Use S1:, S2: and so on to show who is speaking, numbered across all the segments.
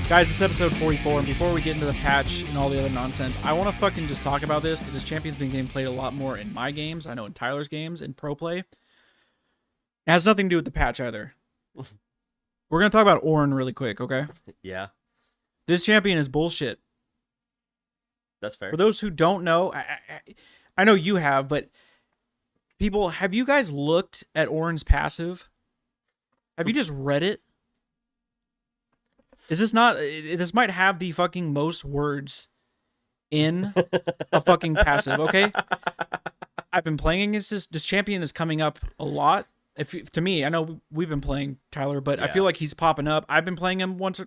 S1: Guys, it's episode 44, and before we get into the patch and all the other nonsense, I want to fucking just talk about this, because this champion's been getting played a lot more in my games, I know in Tyler's games, in Pro Play. It has nothing to do with the patch either. We're going to talk about Ornn really quick, okay?
S2: Yeah.
S1: This champion is bullshit.
S2: That's fair.
S1: For those who don't know, I know you have, but people, have you guys looked at Ornn's passive? Have you just read it? Is this not... This might have the fucking most words in a fucking passive, okay? I've been playing against this champion is coming up a lot. To me, I know we've been playing Tyler, but yeah. I feel like he's popping up. I've been playing him once.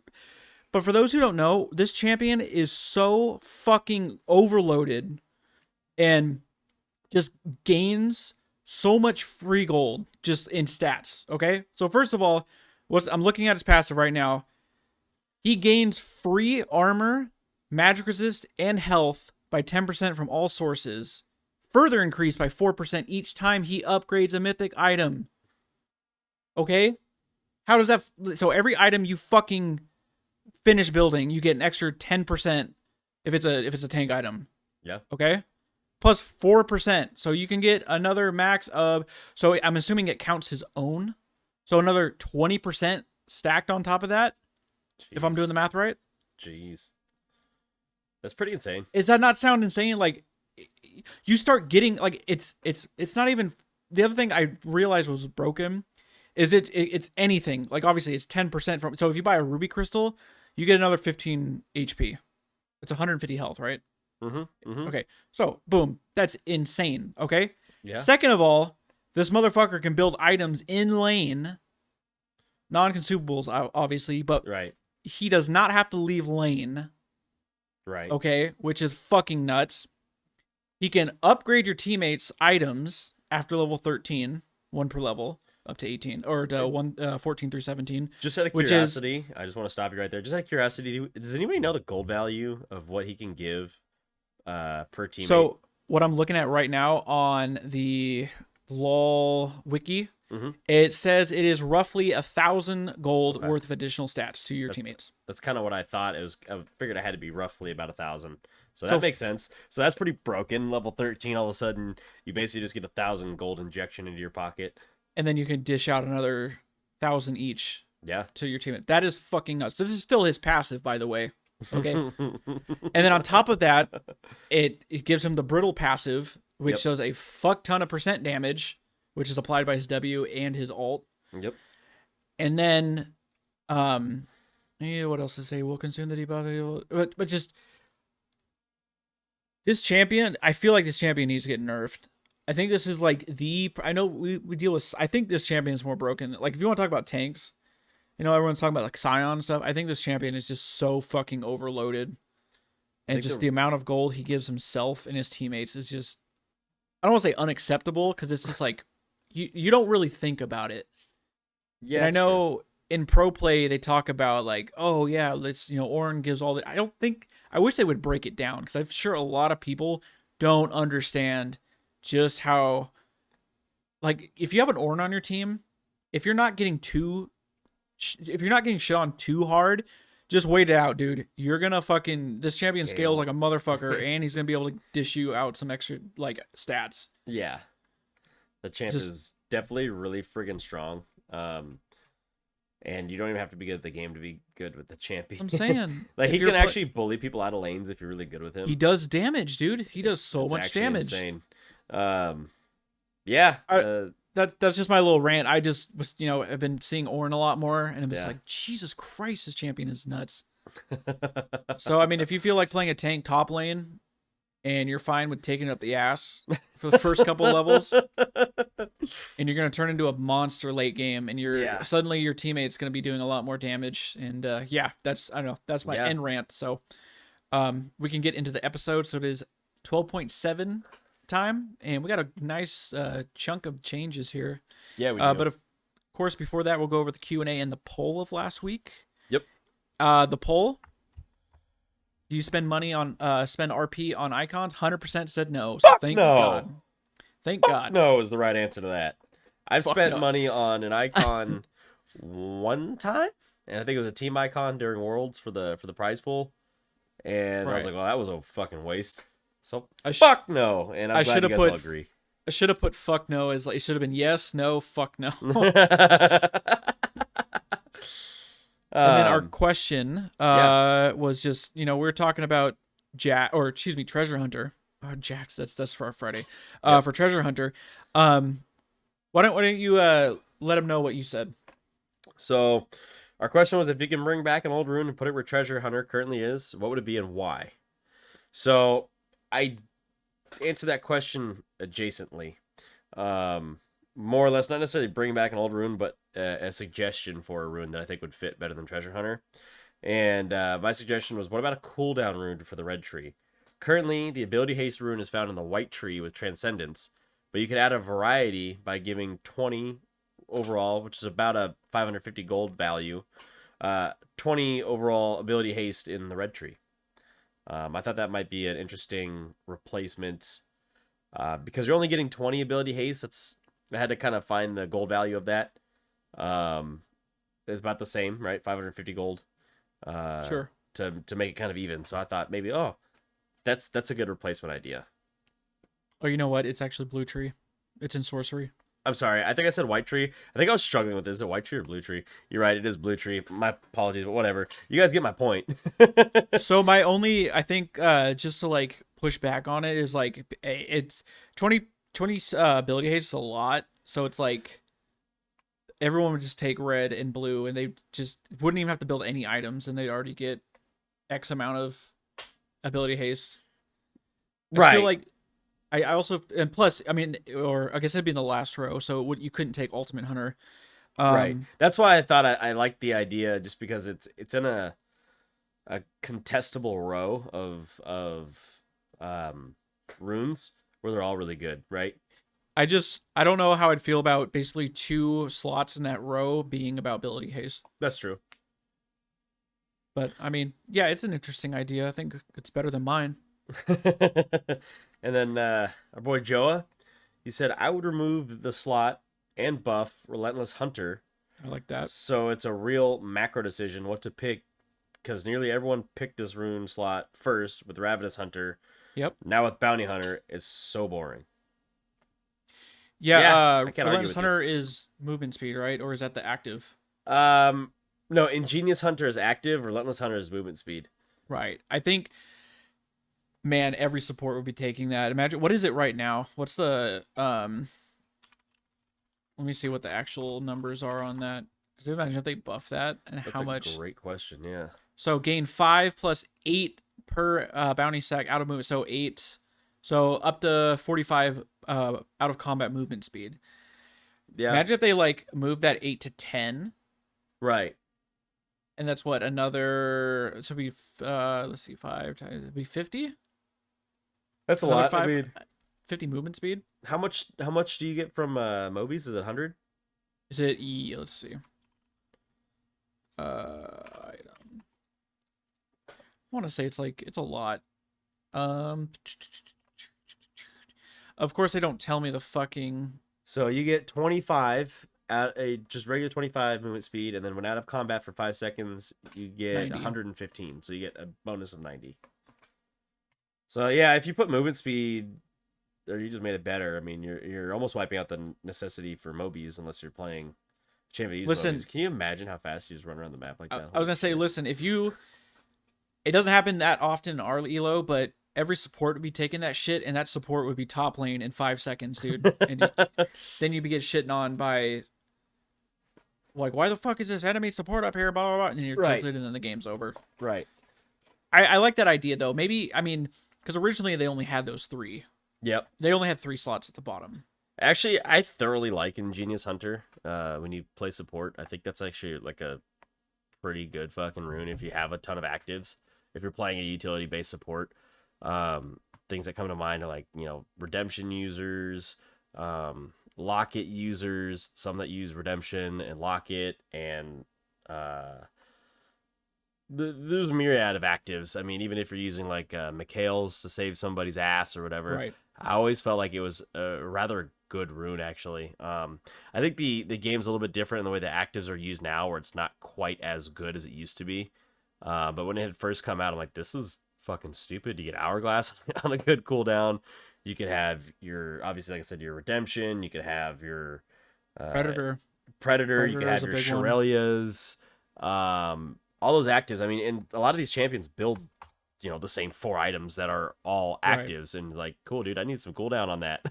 S1: But for those who don't know, this champion is so fucking overloaded and just gains so much free gold just in stats, okay? So first of all, I'm looking at his passive right now. He gains free armor, magic resist, and health by 10% from all sources, further increased by 4% each time he upgrades a mythic item. Okay? How does that... So every item you fucking finish building, you get an extra 10% if it's a tank item.
S2: Yeah.
S1: Okay? Plus 4%. So you can get another max of... So I'm assuming it counts his own. So another 20% stacked on top of that. Jeez. If I'm doing the math right.
S2: Jeez. That's pretty insane.
S1: Does that not sound insane? Like, you start getting, like, it's not even... The other thing I realized was broken is it's anything. Like, obviously, it's 10% from... So if you buy a ruby crystal, you get another 15 HP. It's 150 health, right?
S2: Mm-hmm. Mm-hmm.
S1: Okay. So, boom. That's insane, okay?
S2: Yeah.
S1: Second of all, this motherfucker can build items in lane. Non-consumables, obviously, but...
S2: Right.
S1: He does not have to leave lane.
S2: Right.
S1: Okay, which is fucking nuts. He can upgrade your teammates' items after level 13, one per level, up to 18, or to 14 through 17.
S2: Just out of curiosity, I just want to stop you right there. Just out of curiosity, does anybody know the gold value of what he can give per teammate?
S1: So, what I'm looking at right now on the LoL wiki, it says it is roughly 1,000 gold worth of additional stats to your teammates.
S2: That's kind of what I thought. I figured it had to be roughly about 1,000. So that makes sense. So that's pretty broken. Level 13, all of a sudden, you basically just get 1,000 gold injection into your pocket.
S1: And then you can dish out another 1,000 each.
S2: Yeah. To
S1: your teammate. That is fucking nuts. So this is still his passive, by the way. Okay. And then on top of that, it gives him the brittle passive, which does a fuck ton of % damage, which is applied by his W and his ult.
S2: Yep.
S1: And then, what else to say? Will consume the debuff, but just this champion. I feel like this champion needs to get nerfed. I think this is like I know we deal with. I think this champion is more broken. Like if you want to talk about tanks, everyone's talking about like Sion and stuff. I think this champion is just so fucking overloaded, and just the amount of gold he gives himself and his teammates is just. I don't want to say unacceptable because it's just like. You don't really think about it. Yeah, I know in Pro Play they talk about like, oh yeah, let's Ornn gives all the. I wish they would break it down because I'm sure a lot of people don't understand just how. Like if you have an Ornn on your team, if you're not getting shit on too hard, just wait it out, dude. You're gonna fucking this champion scales like a motherfucker, and he's gonna be able to dish you out some extra like stats.
S2: Yeah. The champ is definitely really friggin' strong. And you don't even have to be good at the game to be good with the champion.
S1: I'm saying.
S2: Like, he can actually bully people out of lanes if you're really good with him.
S1: He does damage, dude. He does so much damage.
S2: Insane. Yeah.
S1: That's just my little rant. I just was, I've been seeing Ornn a lot more, and I'm just like, Jesus Christ, this champion is nuts. So, I mean, if you feel like playing a tank top lane, and you're fine with taking up the ass for the first couple levels, and you're going to turn into a monster late game, and suddenly your teammate's going to be doing a lot more damage. And that's my end rant. So we can get into the episode. So it is 12.7 time, and we got a nice chunk of changes here.
S2: Yeah, we do.
S1: But of course, before that, we'll go over the Q&A and the poll of last week.
S2: Yep.
S1: The poll. Do you spend money on spend RP on icons? 100% said no. So
S2: Fuck
S1: thank
S2: no.
S1: God. Thank God.
S2: No is the right answer to that. I've
S1: Fuck
S2: spent
S1: no.
S2: money on an icon one time, and I think it was a team icon during Worlds for the prize pool. And I was
S1: Right.
S2: like, well, that was a fucking waste. So
S1: I sh-
S2: fuck no. And I'm
S1: I
S2: glad
S1: should
S2: you
S1: have
S2: guys all
S1: put
S2: agree.
S1: I should have put fuck no as like it should have been yes, no, fuck no. And then our
S2: um,
S1: question
S2: yeah.
S1: was just, we were talking about Jack, or excuse me, Treasure Hunter. Jax, that's for our Friday.
S2: Yep.
S1: For Treasure Hunter. Why don't you let him know what you said?
S2: So our question was, if you can bring back an old rune and put it where Treasure Hunter currently is, what would it be and why? So I answered that question adjacently. More or less, not necessarily bring back an old rune, but a suggestion for a rune that I think would fit better than Treasure Hunter. And my suggestion was, what about a cooldown rune for the red tree? Currently, the ability haste rune is found in the white tree with Transcendence, but you could add a variety by giving 20 overall, which is about a 550 gold value, 20 overall ability haste in the red tree. I thought that might be an interesting replacement because you're only getting 20 ability haste. I had to kind of find the gold value of that. It's about the same, right? 550 gold
S1: Sure.
S2: to make it kind of even. So I thought maybe, that's a good replacement idea.
S1: Oh, you know what? It's actually Blue Tree. It's in sorcery.
S2: I'm sorry. I think I said white tree. I think I was struggling with this. Is it white tree or blue tree? You're right. It is blue tree. My apologies, but whatever. You guys get my point.
S1: So my only, I think, just to like push back on it is like it's 20 ability haste is a lot. So it's like everyone would just take red and blue, and they just wouldn't even have to build any items, and they'd already get X amount of ability haste. I feel
S2: Right.
S1: like I also, and plus, I mean, or I guess it'd be in the last row, so you couldn't take Ultimate Hunter.
S2: Right.
S1: Um,
S2: That's why I thought I liked the idea, just because it's in a contestable row of runes where they're all really good, right?
S1: I don't know how I'd feel about basically 2 slots in that row being about ability haste.
S2: That's true.
S1: But I mean, yeah, it's an interesting idea. I think it's better than mine.
S2: And then our boy Joa, he said, I would remove the slot and buff Relentless Hunter,
S1: I like that.
S2: so it's a real macro decision what to pick, because nearly everyone picked this rune slot first with Ravenous Hunter.
S1: Yep.
S2: Now with Bounty Hunter, it's so boring.
S1: Yeah,
S2: Yeah, I can't argue
S1: Relentless
S2: with
S1: Hunter is movement speed, right? Or is that the active?
S2: you. No, Ingenious Hunter is active, Relentless Hunter is movement speed.
S1: Right. I think, man, every support would be taking that. Imagine, what is it right now? What's the let me see what the actual numbers are on that. Because imagine if they buff that and
S2: That's
S1: how
S2: a
S1: much.
S2: great question. Yeah.
S1: So gain 5 plus 8 per bounty stack out of movement. So 8. So up to 45 out of combat movement speed.
S2: Yeah.
S1: Imagine if they like move that 8 to 10.
S2: Right.
S1: And that's what, another, so it'd be let's see, 5 times, it'd be 50.
S2: That's a
S1: Another
S2: lot.
S1: 5,
S2: I mean,
S1: 50 movement speed.
S2: how much do you get from Mobies? Is it 100?
S1: Is it let's see. Item. I want to say it's a lot. Um, of course they don't tell me the fucking.
S2: So you get 25 at a just regular 25 movement speed, and then when out of combat for 5 seconds, you get
S1: 90.
S2: 115. So you get a bonus of 90. So yeah, if you put movement speed, or you just made it better, I mean, you're almost wiping out the necessity for Mobies unless you're playing Champions.
S1: Listen,
S2: Mobies. Can you imagine how fast you just run around the map like that?
S1: I was gonna say, listen, if you, it doesn't happen that often in our elo, but every support would be taking that shit, and that support would be top lane in 5 seconds, dude. And then you'd be get shitting on by, like, why the fuck is this enemy support up here, blah, blah, blah, and then you're
S2: Right.
S1: tilted, and then the game's over.
S2: Right.
S1: I like that idea, though. Maybe, I mean, because originally they only had those 3.
S2: Yep.
S1: They only had 3 slots at the bottom.
S2: Actually, I thoroughly like Ingenious Hunter when you play support. I think that's actually like a pretty good fucking rune if you have a ton of actives. If you're playing a utility-based support, things that come to mind are like, redemption users, locket users, some that use redemption and locket, and there's a myriad of actives. I mean, even if you're using like Mikhail's to save somebody's ass or whatever,
S1: Right.
S2: I always felt like it was a rather good rune actually. I think the game's a little bit different in the way the actives are used now, where it's not quite as good as it used to be. But when it had first come out, I'm like, this is fucking stupid. You get Hourglass on a good cooldown. You could have your, obviously, like I said, your Redemption. You could have your
S1: Predator.
S2: Predator. You
S1: Predator
S2: could
S1: is
S2: have
S1: a
S2: your
S1: big one.
S2: Shurelya's. All those actives. I mean, and a lot of these champions build, the same 4 items that are all
S1: Right.
S2: actives. And like, cool, dude, I need some cooldown on that.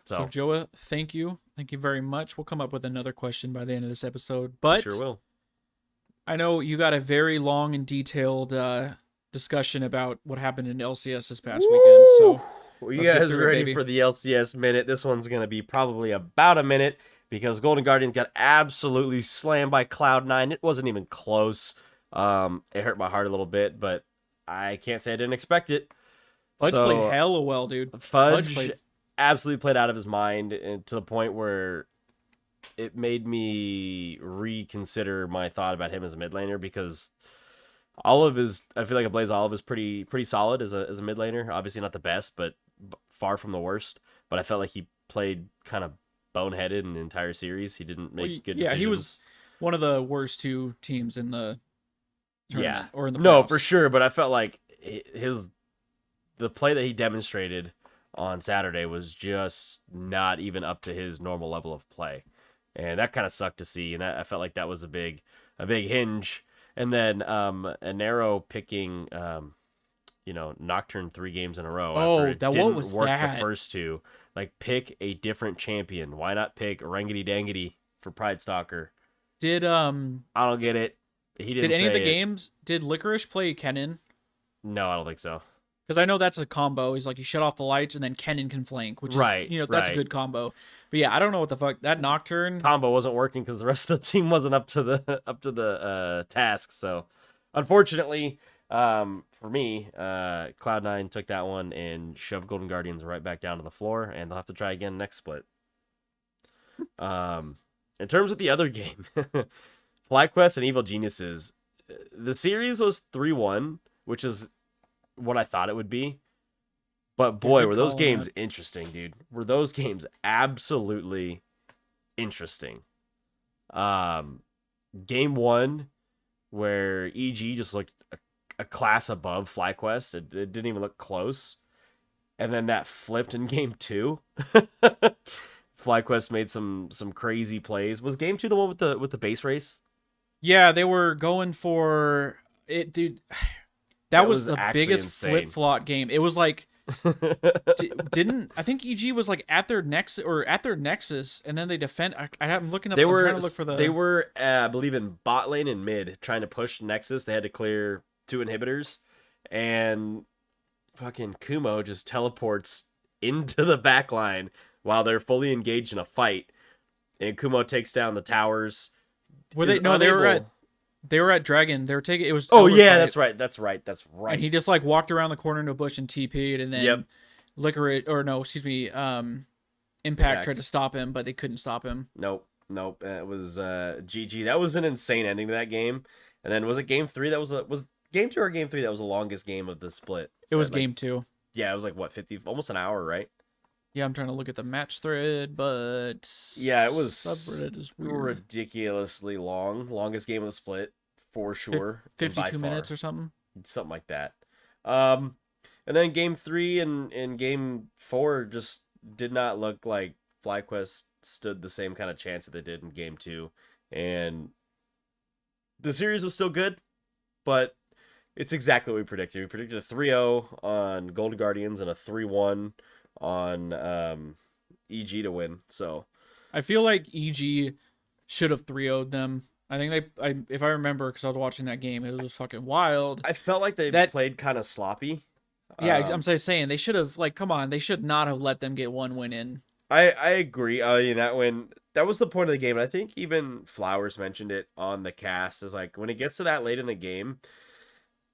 S1: So
S2: So,
S1: Joa, thank you. Thank you very much. We'll come up with another question by the end of this episode.
S2: we
S1: But
S2: sure will.
S1: I know you got a very long and detailed discussion about what happened in LCS this past weekend. So
S2: Well, you
S1: let's get
S2: guys
S1: through it,
S2: ready
S1: baby.
S2: for the LCS minute? This one's going to be probably about a minute because Golden Guardians got absolutely slammed by Cloud9. It wasn't even close. It hurt my heart a little bit, but I can't say I didn't expect it.
S1: Fudge
S2: So,
S1: played hella well, dude.
S2: Fudge
S1: played-
S2: absolutely played out of his mind, and to the point where it made me reconsider my thought about him as a mid laner, because Olive is, I feel like Blaze Olive is pretty solid as a mid laner. Obviously not the best, but far from the worst. But I felt like he played kind of boneheaded in the entire series. He didn't make good decisions.
S1: Yeah, he was one of the worst 2 teams in the tournament or in the
S2: No,
S1: playoffs.
S2: for sure. But I felt like the play that he demonstrated on Saturday was just not even up to his normal level of play, and that kind of sucked to see. And I felt like that was a big hinge. And then Anero picking Nocturne 3 games in a row.
S1: Oh,
S2: after it
S1: what
S2: didn't
S1: was
S2: work
S1: that?
S2: the first 2. Like, pick a different champion. Why not pick Rangity Dangity for Pride Stalker?
S1: Did
S2: I don't get it. He didn't.
S1: did any of the
S2: say it.
S1: games did Licorice play Kennen?
S2: No, I don't think so.
S1: Because I know that's a combo. He's like, you shut off the lights and then Kennen can flank, which is,
S2: Right,
S1: that's a
S2: right.
S1: good combo. But yeah, I don't know what the fuck that Nocturne.
S2: Combo wasn't working because the rest of the team wasn't up to the task. So, unfortunately, for me, Cloud9 took that one and shoved Golden Guardians right back down to the floor, and they'll have to try again next split. In terms of the other game, FlyQuest and Evil Geniuses, the series was 3-1, which is what I thought it would be. But boy,
S1: good
S2: were those
S1: call on
S2: games
S1: that.
S2: interesting, dude. Were those games absolutely interesting. Game 1, where EG just looked a class above FlyQuest. It didn't even look close. And then that flipped in game 2. FlyQuest made some crazy plays. Was game 2 the one with the base race?
S1: Yeah, they were going for it, dude. That was the
S2: actually
S1: biggest
S2: insane.
S1: flip flop game. It was like didn't I think EG was like at their nexus and then they defend. I'm looking up.
S2: They
S1: I'm
S2: were
S1: trying to look for the.
S2: they were I believe in bot lane and mid trying to push Nexus. They had to clear 2 inhibitors, and fucking Kumo just teleports into the back line while they're fully engaged in a fight, and Kumo takes down the towers.
S1: Were they?
S2: is
S1: No, they were at.
S2: unable-
S1: They were at Dragon. They were taking. It was.
S2: Oh yeah,
S1: oversight.
S2: that's right.
S1: And he just like walked around the corner into a bush and TP'd, and then
S2: Yep.
S1: Licorice, or no, excuse me, Impact tried to stop him, but they couldn't stop him.
S2: Nope. It was GG. That was an insane ending to that game. And then was it game 3 that was game 2 or game 3 that was the longest game of the split?
S1: It was
S2: Like,
S1: game 2.
S2: Yeah, it was like what, 50, almost an hour, right?
S1: Yeah, I'm trying to look at the match thread, but
S2: Yeah, it was
S1: subreddit is weird.
S2: ridiculously long. Longest game of the split for sure. and by
S1: 52 minutes
S2: far.
S1: or something.
S2: Something like that. And then game 3 and game 4 just did not look like FlyQuest stood the same kind of chance that they did in game 2. And the series was still good, but it's exactly what we predicted. We predicted a 3-0 on Golden Guardians and a 3-1 on EG to win. So
S1: I feel like EG should have 3-0'd them. I think if I remember, because I was watching that game, it was fucking wild.
S2: I felt like they
S1: That-
S2: played kind of sloppy.
S1: Yeah, I'm saying they should have, like, come on, they should not have let them get one win in.
S2: I agree. That was the point of the game. And I think even Flowers mentioned it on the cast, is like when it gets to that late in the game,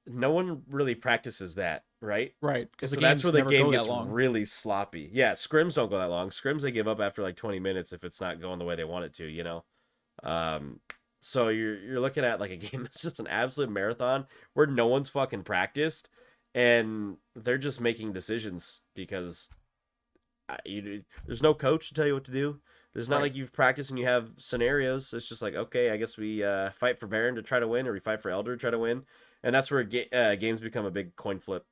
S2: no one really practices that, right?
S1: Right, because
S2: So
S1: the
S2: that's
S1: games
S2: where the
S1: never
S2: game
S1: go
S2: gets
S1: that long.
S2: really sloppy. Yeah, scrims don't go that long. Scrims they give up after like 20 minutes if it's not going the way they want it to, So you're looking at like a game that's just an absolute marathon where no one's fucking practiced, and they're just making decisions because there's no coach to tell you what to do. There's not
S1: Right.
S2: like you've practiced and you have scenarios. It's just like, okay, I guess we fight for Baron to try to win, or we fight for Elder to try to win, and that's where games become a big coin flip.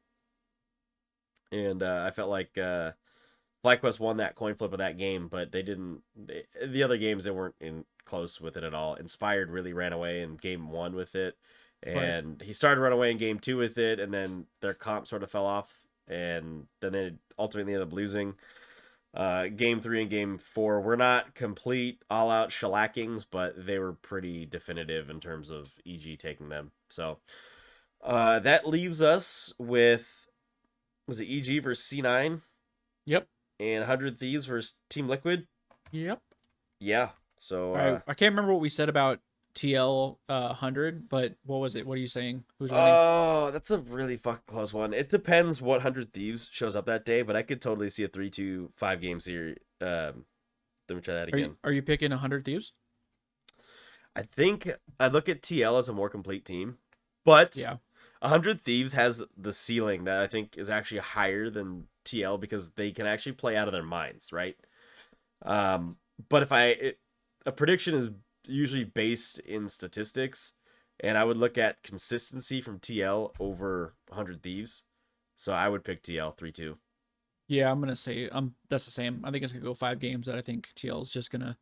S2: And I felt like FlyQuest won that coin flip of that game, but they didn't. The other games, they weren't in close with it at all. Inspired really ran away in game 1 with it, and he started to run away in game 2 with it, and then their comp sort of fell off, and then they ultimately ended up losing. Game 3 and game 4 were not complete all-out shellackings, but they were pretty definitive in terms of EG taking them. So that leaves us with, was it EG versus C9?
S1: Yep.
S2: And 100 Thieves versus Team Liquid?
S1: Yep.
S2: Yeah. So
S1: I can't remember what we said about TL 100, but what was it? What are you saying? Who's winning?
S2: oh, that's a really fucking close one. It depends what 100 Thieves shows up that day, but I could totally see a 3-2-5 game series. Let me try that again.
S1: Are you picking 100 Thieves?
S2: I think I look at TL as a more complete team, but
S1: Yeah.
S2: 100 Thieves has the ceiling that I think is actually higher than TL because they can actually play out of their minds, right? But if a prediction is usually based in statistics, and I would look at consistency from TL over 100 Thieves, so I would pick TL 3-2.
S1: Yeah, I'm gonna say that's the same. I think it's gonna go 5 games. That I think TL is just gonna.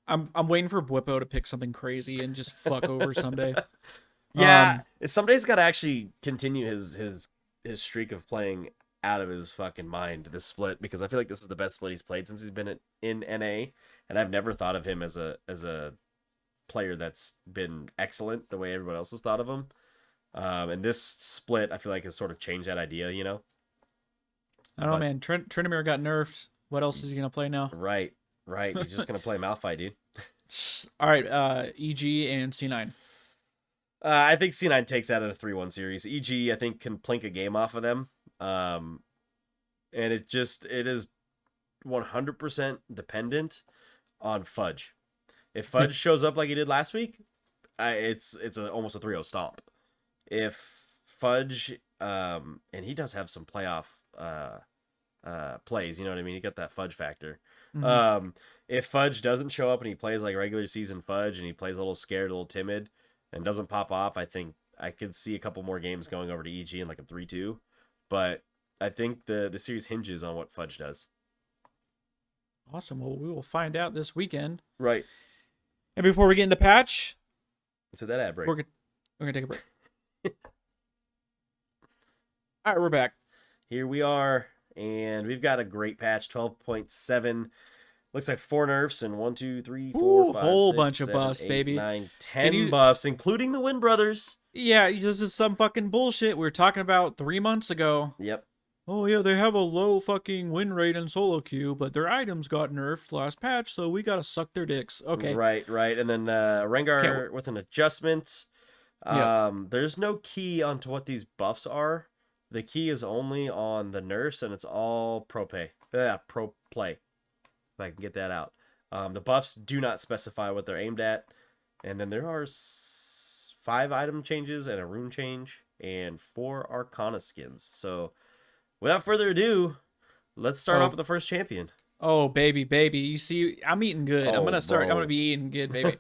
S1: I'm waiting for Bwippo to pick something crazy and just fuck over someday.
S2: Yeah, somebody's got to actually continue his streak of playing out of his fucking mind this split, because I feel like this is the best split he's played since he's been in NA, and I've never thought of him as a player that's been excellent the way everyone else has thought of him. And this split, I feel like, has sort of changed that idea, you know?
S1: I don't know, man. Trinamir got nerfed. What else is he gonna play now?
S2: Right. He's just gonna play Malphite, dude.
S1: All right, EG and C9.
S2: I think C9 takes out of the 3-1 series. EG, I think, can plink a game off of them. And it is 100% dependent on Fudge. If Fudge shows up like he did last week, it's almost a 3-0 stomp. If Fudge, and he does have some playoff plays, you know what I mean? He got that Fudge factor.
S1: Mhm.
S2: If Fudge doesn't show up and he plays like regular season Fudge and he plays a little scared, a little timid, and doesn't pop off, I think I could see a couple more games going over to EG in like a 3-2. But I think the series hinges on what Fudge does.
S1: Awesome. Well, we will find out this weekend.
S2: Right.
S1: And before we get into patch,
S2: So that ad break.
S1: we're gonna take a break. All right, we're back.
S2: Here we are, and we've got a great patch, 12.7. Looks like 4 nerfs and 1, 2, 3, 4,
S1: Ooh,
S2: 5,
S1: whole
S2: 6,
S1: bunch of
S2: 7,
S1: buffs,
S2: 8,
S1: baby.
S2: 9, 10
S1: you-
S2: buffs, including the Wind Brothers.
S1: Yeah, this is some fucking bullshit we were talking about 3 months ago.
S2: Yep.
S1: Oh yeah, they have a low fucking win rate in solo queue, but their items got nerfed last patch, so we gotta suck their dicks. Okay.
S2: Right. And then Rengar with an adjustment.
S1: Yeah.
S2: There's no key onto what these buffs are. The key is only on the nerfs, and it's all pro play. If I can get that out. The buffs do not specify what they're aimed at. And then there are 5 item changes and a rune change and 4 Arcana skins. So without further ado, let's start off with the first champion.
S1: Oh baby. You see, I'm eating good. I'm gonna start. I'm gonna be eating good, baby.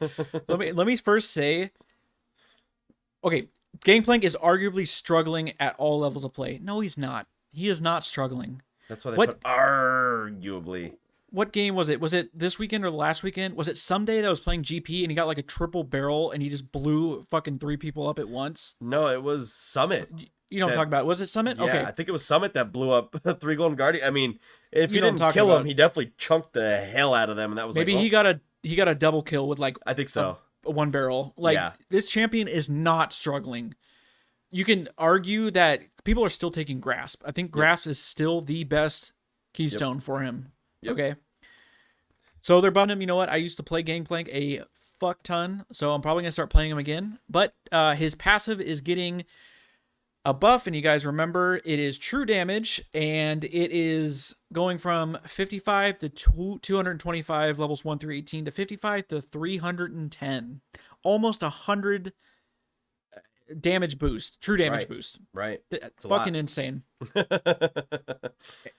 S1: let me first say. Okay, Gangplank is arguably struggling at all levels of play. No, he's not. He is not struggling.
S2: That's why they
S1: What-
S2: put arguably.
S1: What game was it? Was it this weekend or last weekend? Was it someday that I was playing GP and he got like a triple barrel and he just blew fucking 3 people up at once?
S2: No, it was Summit.
S1: You don't talk about it. Was it Summit?
S2: Yeah,
S1: Okay.
S2: I think it was Summit that blew up 3 Golden Guardian. I mean, if
S1: You
S2: he
S1: know what I'm
S2: didn't
S1: talking
S2: kill him,
S1: about.
S2: he definitely chunked the hell out of them, and that was
S1: Maybe
S2: like,
S1: he got a double kill with like
S2: I think so.
S1: a 1 barrel. Like
S2: Yeah.
S1: this champion is not struggling. You can argue that people are still taking Grasp. I think Grasp is still the best keystone for him.
S2: Yep.
S1: Okay. So they're butting him. You know what? I used to play Gangplank a fuck ton, so I'm probably gonna start playing him again. But his passive is getting a buff, and you guys remember it is true damage, and it is going from 55 to 225 levels 1 through 18 to 55 to 310. almost 100 damage boost, true damage
S2: Right.
S1: boost.
S2: Right. It's a
S1: Fucking
S2: lot.
S1: insane.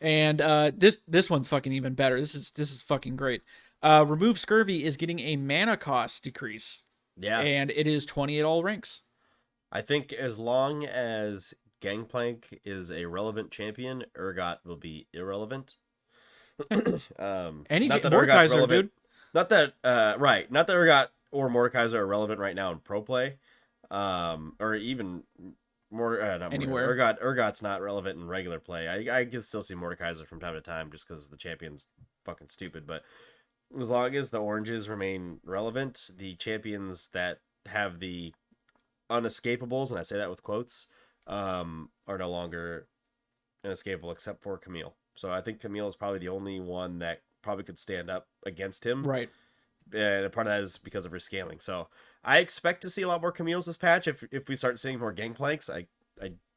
S1: And this one's fucking even better. This is fucking great. Remove Scurvy is getting a mana cost decrease,
S2: Yeah.
S1: and it is 20 at all ranks.
S2: I think as long as Gangplank is a relevant champion, Urgot will be irrelevant.
S1: Any
S2: Not that Urgot's
S1: Mordekaiser,
S2: relevant.
S1: dude.
S2: Not that right. Not that Urgot or Mordekaiser are relevant right now in pro play. Or even more not
S1: Anywhere.
S2: Urgot's not relevant in regular play. I can still see Mordekaiser from time to time just because the champion's fucking stupid. But as long as the oranges remain relevant, the champions that have the unescapables, and I say that with quotes, are no longer inescapable except for Camille. So I think Camille is probably the only one that probably could stand up against him.
S1: Right.
S2: And part of that is because of her scaling. So I expect to see a lot more Camille's this patch. If we start seeing more Gangplanks, I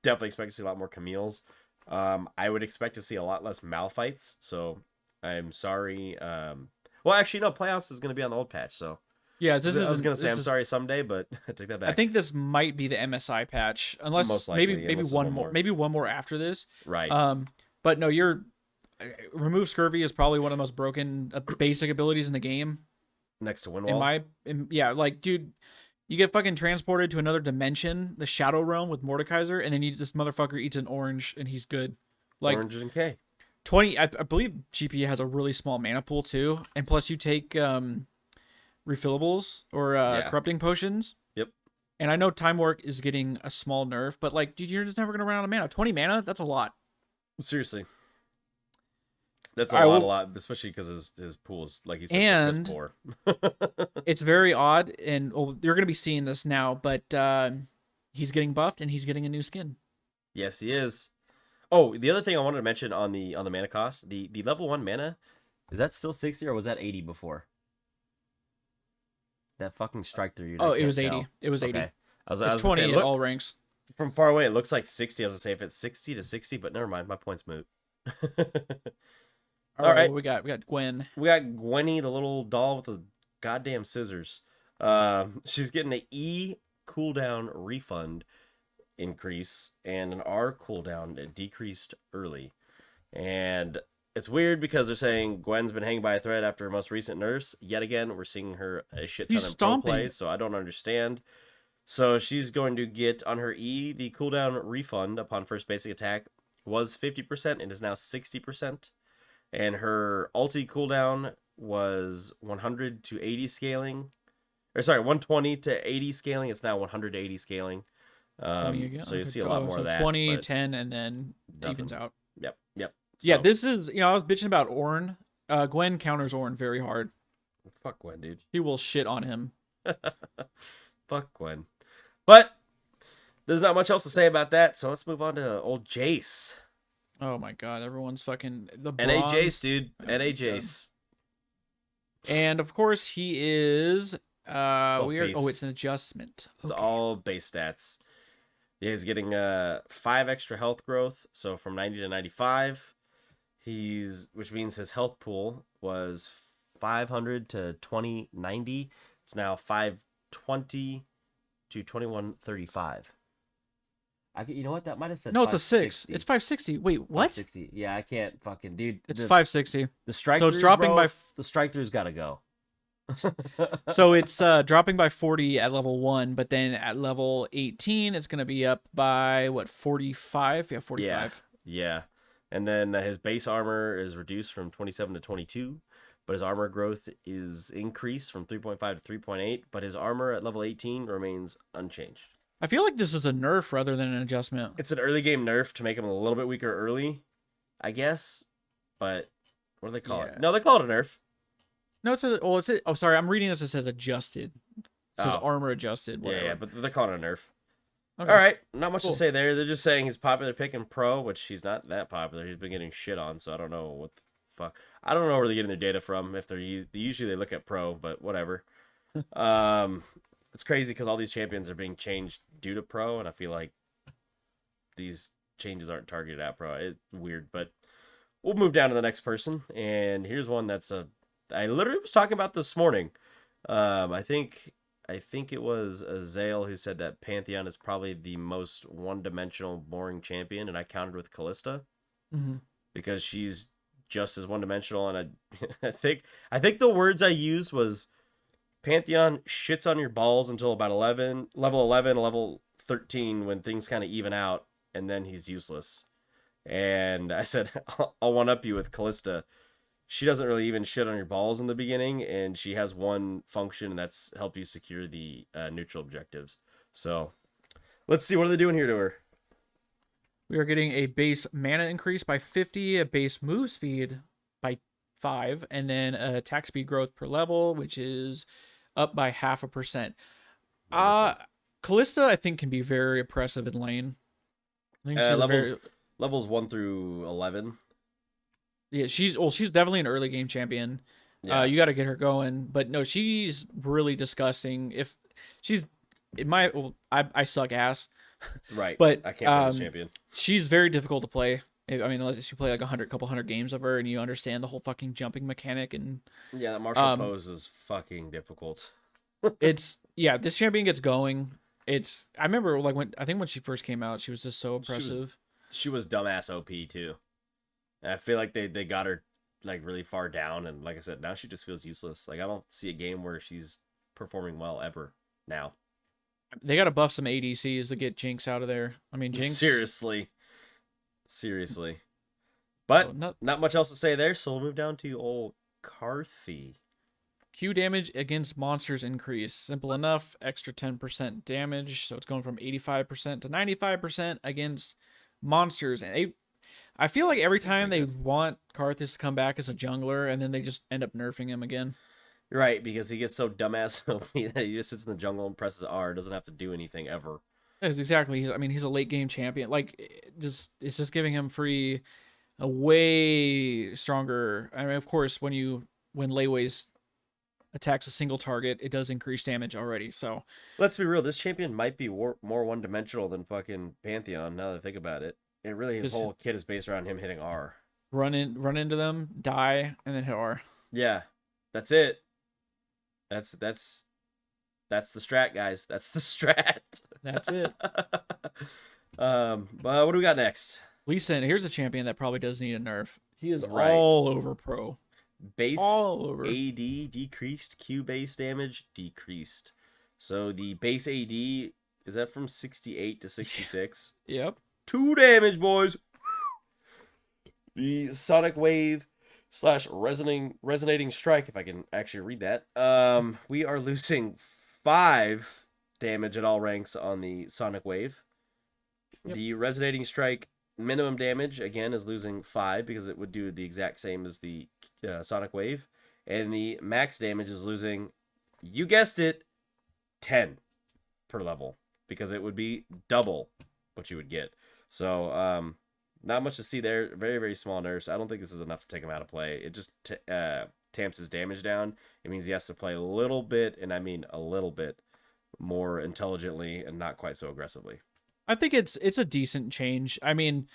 S2: definitely expect to see a lot more Camille's. I would expect to see a lot less Malphites. So I'm sorry. Well, actually, no. Playoffs is going to be on the old patch. So
S1: Yeah,
S2: I was going to say I'm sorry someday, but I take that back.
S1: I think this might be the MSI patch, unless
S2: Most likely,
S1: maybe one more, maybe one more after this.
S2: Right.
S1: But no, remove Scurvy is probably one of the most broken basic abilities in the game.
S2: Next to Windwall.
S1: Yeah, like, dude, you get fucking transported to another dimension, the Shadow Realm with Mordekaiser, and then this motherfucker eats an orange and he's good. Like,
S2: Orange and K.
S1: 20, I believe GP has a really small mana pool too, and plus you take refillables or corrupting potions.
S2: Yep.
S1: And I know Time Work is getting a small nerf, but like, dude, you're just never gonna run out of mana. 20 mana, that's a lot.
S2: Seriously. That's a lot, especially because his pool is, like you said, so piss poor.
S1: It's very odd, and you're going to be seeing this now, but he's getting buffed, and he's getting a new skin.
S2: Yes, he is. Oh, the other thing I wanted to mention on the mana cost, the level 1 mana, is that still 60 or was that 80 before? That fucking strike through you.
S1: Oh, it was 80. It was 80.
S2: Okay.
S1: It's 20 at all ranks.
S2: From far away, it looks like 60. I was going to say if it's 60 to 60, but never mind. My point's moot.
S1: All right, we got Gwen.
S2: We got Gwenny, the little doll with the goddamn scissors. She's getting an E cooldown refund increase and an R cooldown decreased early. And it's weird because they're saying Gwen's been hanging by a thread after her most recent nerfs. Yet again, we're seeing her a shit ton of pro play, so I don't understand. So she's going to get on her E the cooldown refund upon first basic attack was 50% and is now 60%. And her ulti cooldown was 100 to 80 scaling. Or sorry, 120 to 80 scaling. It's now 100 to 80 scaling. So you see a lot more of that.
S1: 20, 10, and then evens out.
S2: Yep. So,
S1: yeah, this is, I was bitching about Ornn. Gwen counters Ornn very hard.
S2: Fuck Gwen, dude.
S1: He will shit on him.
S2: Fuck Gwen. But there's not much else to say about that, so let's move on to old Jace.
S1: Oh my god, everyone's fucking the
S2: NA Jace, dude. NA Jace.
S1: And of course he is it's an adjustment.
S2: It's all base stats. He's getting 5 extra health growth, so from 90 to 95. Which means his health pool was 500 to 2090. It's now 520 to 2135. You know what? That might have said
S1: no. It's a 6. It's 560. Wait, what?
S2: 560. Yeah, I can't fucking, dude.
S1: It's 560.
S2: The strike.
S1: So it's dropping by.
S2: The strike through's got to go.
S1: So it's dropping by 40 at level 1, but then at level 18, it's gonna be up by what 45? Yeah, 45.
S2: Yeah. And then his base armor is reduced from 27 to 22, but his armor growth is increased from 3.5 to 3.8. But his armor at level 18 remains unchanged.
S1: I feel like this is a nerf rather than an adjustment.
S2: It's an early game nerf to make him a little bit weaker early, I guess. But what do they call it? No, they call it a nerf.
S1: No, sorry, I'm reading this. It says adjusted. It says armor adjusted. Whatever.
S2: Yeah, but they're calling it a nerf.
S1: Okay.
S2: All right, not much to say there. They're just saying he's popular pick in pro, which he's not that popular. He's been getting shit on, so I don't know what the fuck. I don't know where they're getting their data from. If usually they look at pro, but whatever. It's crazy because all these champions are being changed due to pro, and I feel like these changes aren't targeted at pro. It's weird, but we'll move down to the next person. And here's one I literally was talking about this morning. I think I think it was Zale who said that Pantheon is probably the most one-dimensional, boring champion, and I countered with Callista
S1: Hmm.
S2: because she's just as one-dimensional. And I think the words I used was Pantheon shits on your balls until about level 11, level 13 when things kind of even out, and then he's useless. And I said I'll one up you with Callista. She doesn't really even shit on your balls in the beginning, and she has one function, and that's help you secure the neutral objectives. So let's see, what are they doing here to her?
S1: We are getting a base mana increase by 50, a base move speed by 5, and then attack speed growth per level, which is up by 0.5%. Callista, I think, can be very oppressive in lane. I think she's
S2: Levels 1 through 11.
S1: Yeah, she's definitely an early game champion.
S2: Yeah.
S1: You got to get her going, but no, she's really disgusting. If she's I suck ass,
S2: Right.
S1: but
S2: I can't play this champion.
S1: she's very difficult to play. I mean, unless you play like couple hundred games of her and you understand the whole fucking jumping mechanic and
S2: Yeah, that martial pose is fucking difficult.
S1: this champion gets going. I remember like when she first came out, she was just so oppressive.
S2: She was dumbass OP too. And I feel like they got her like really far down, and like I said, now she just feels useless. Like I don't see a game where she's performing well ever now.
S1: They got to buff some ADCs to get Jinx out of there. I mean, Jinx.
S2: Seriously. But not much else to say there, so we'll move down to old Karthi.
S1: Q damage against monsters increase. Simple enough. Extra 10% damage. So it's going from 85% to 95% against monsters. And I feel like every time they want Karthus to come back as a jungler, and then they just end up nerfing him again.
S2: Right, because he gets so dumbass OP that he just sits in the jungle and presses R, doesn't have to do anything ever.
S1: Exactly. He's a late game champion. Like, it's just giving him a way stronger. I mean, of course, when Lei Wei's attacks a single target, it does increase damage already. So
S2: let's be real, this champion might be more one-dimensional than fucking Pantheon. Now that I think about it, his whole kit is based around him hitting R.
S1: Run into them, die, and then hit R.
S2: Yeah, that's it. That's the strat, guys. That's the strat.
S1: That's it.
S2: But what do we got next?
S1: Lee Sin. Here's a champion that probably does need a nerf. He is all over pro.
S2: Base
S1: all over.
S2: AD decreased, Q base damage decreased. So the base AD, is that from 68 to 66?
S1: Yep.
S2: 2 damage, boys. The Sonic Wave / resonating strike, if I can actually read that. We are losing 5 damage at all ranks on the Sonic Wave. Yep. The resonating strike minimum damage again is losing 5 because it would do the exact same as the Sonic Wave, and the max damage is losing, you guessed it, 10 per level because it would be double what you would get. So not much to see there. Very, very small nerfs. I don't think this is enough to take him out of play. It just tamps his damage down. It means he has to play a little bit, and I mean a little bit, more intelligently and not quite so aggressively.
S1: I think it's a decent change. I mean,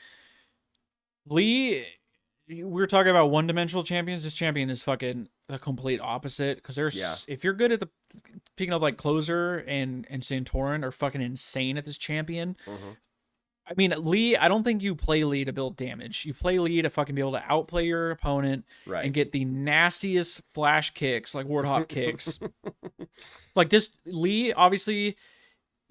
S1: Lee, we were talking about one-dimensional champions. This champion is fucking the complete opposite, because if you're good at picking up like Closer and Santorin are fucking insane at this champion.
S2: Mm-hmm.
S1: I mean, Lee, I don't think you play Lee to build damage. You play Lee to fucking be able to outplay your opponent and get the nastiest flash kicks, like Warthog kicks. Like this, Lee obviously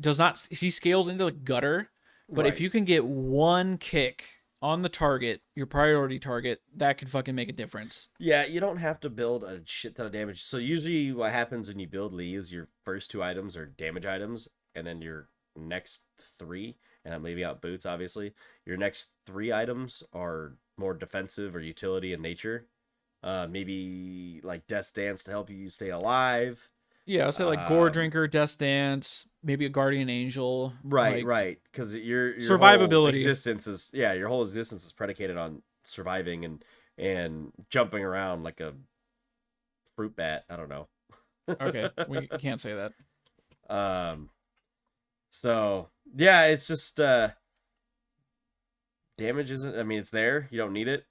S1: does not, he scales into the gutter, but if you can get one kick on the target, your priority target, that could fucking make a difference.
S2: Yeah, you don't have to build a shit ton of damage. So usually what happens when you build Lee is your first 2 items are damage items, and then your next 3, and maybe out boots, obviously. Your next 3 items are more defensive or utility in nature. Maybe like Death's Dance to help you stay alive.
S1: Yeah, I'll say like Gore Drinker, Death's Dance, maybe a Guardian Angel.
S2: Right. Because your
S1: survivability
S2: whole existence is your whole existence is predicated on surviving and jumping around like a fruit bat. I don't know.
S1: Okay, we can't say that.
S2: So yeah, it's just damage isn't. I mean, it's there. You don't need it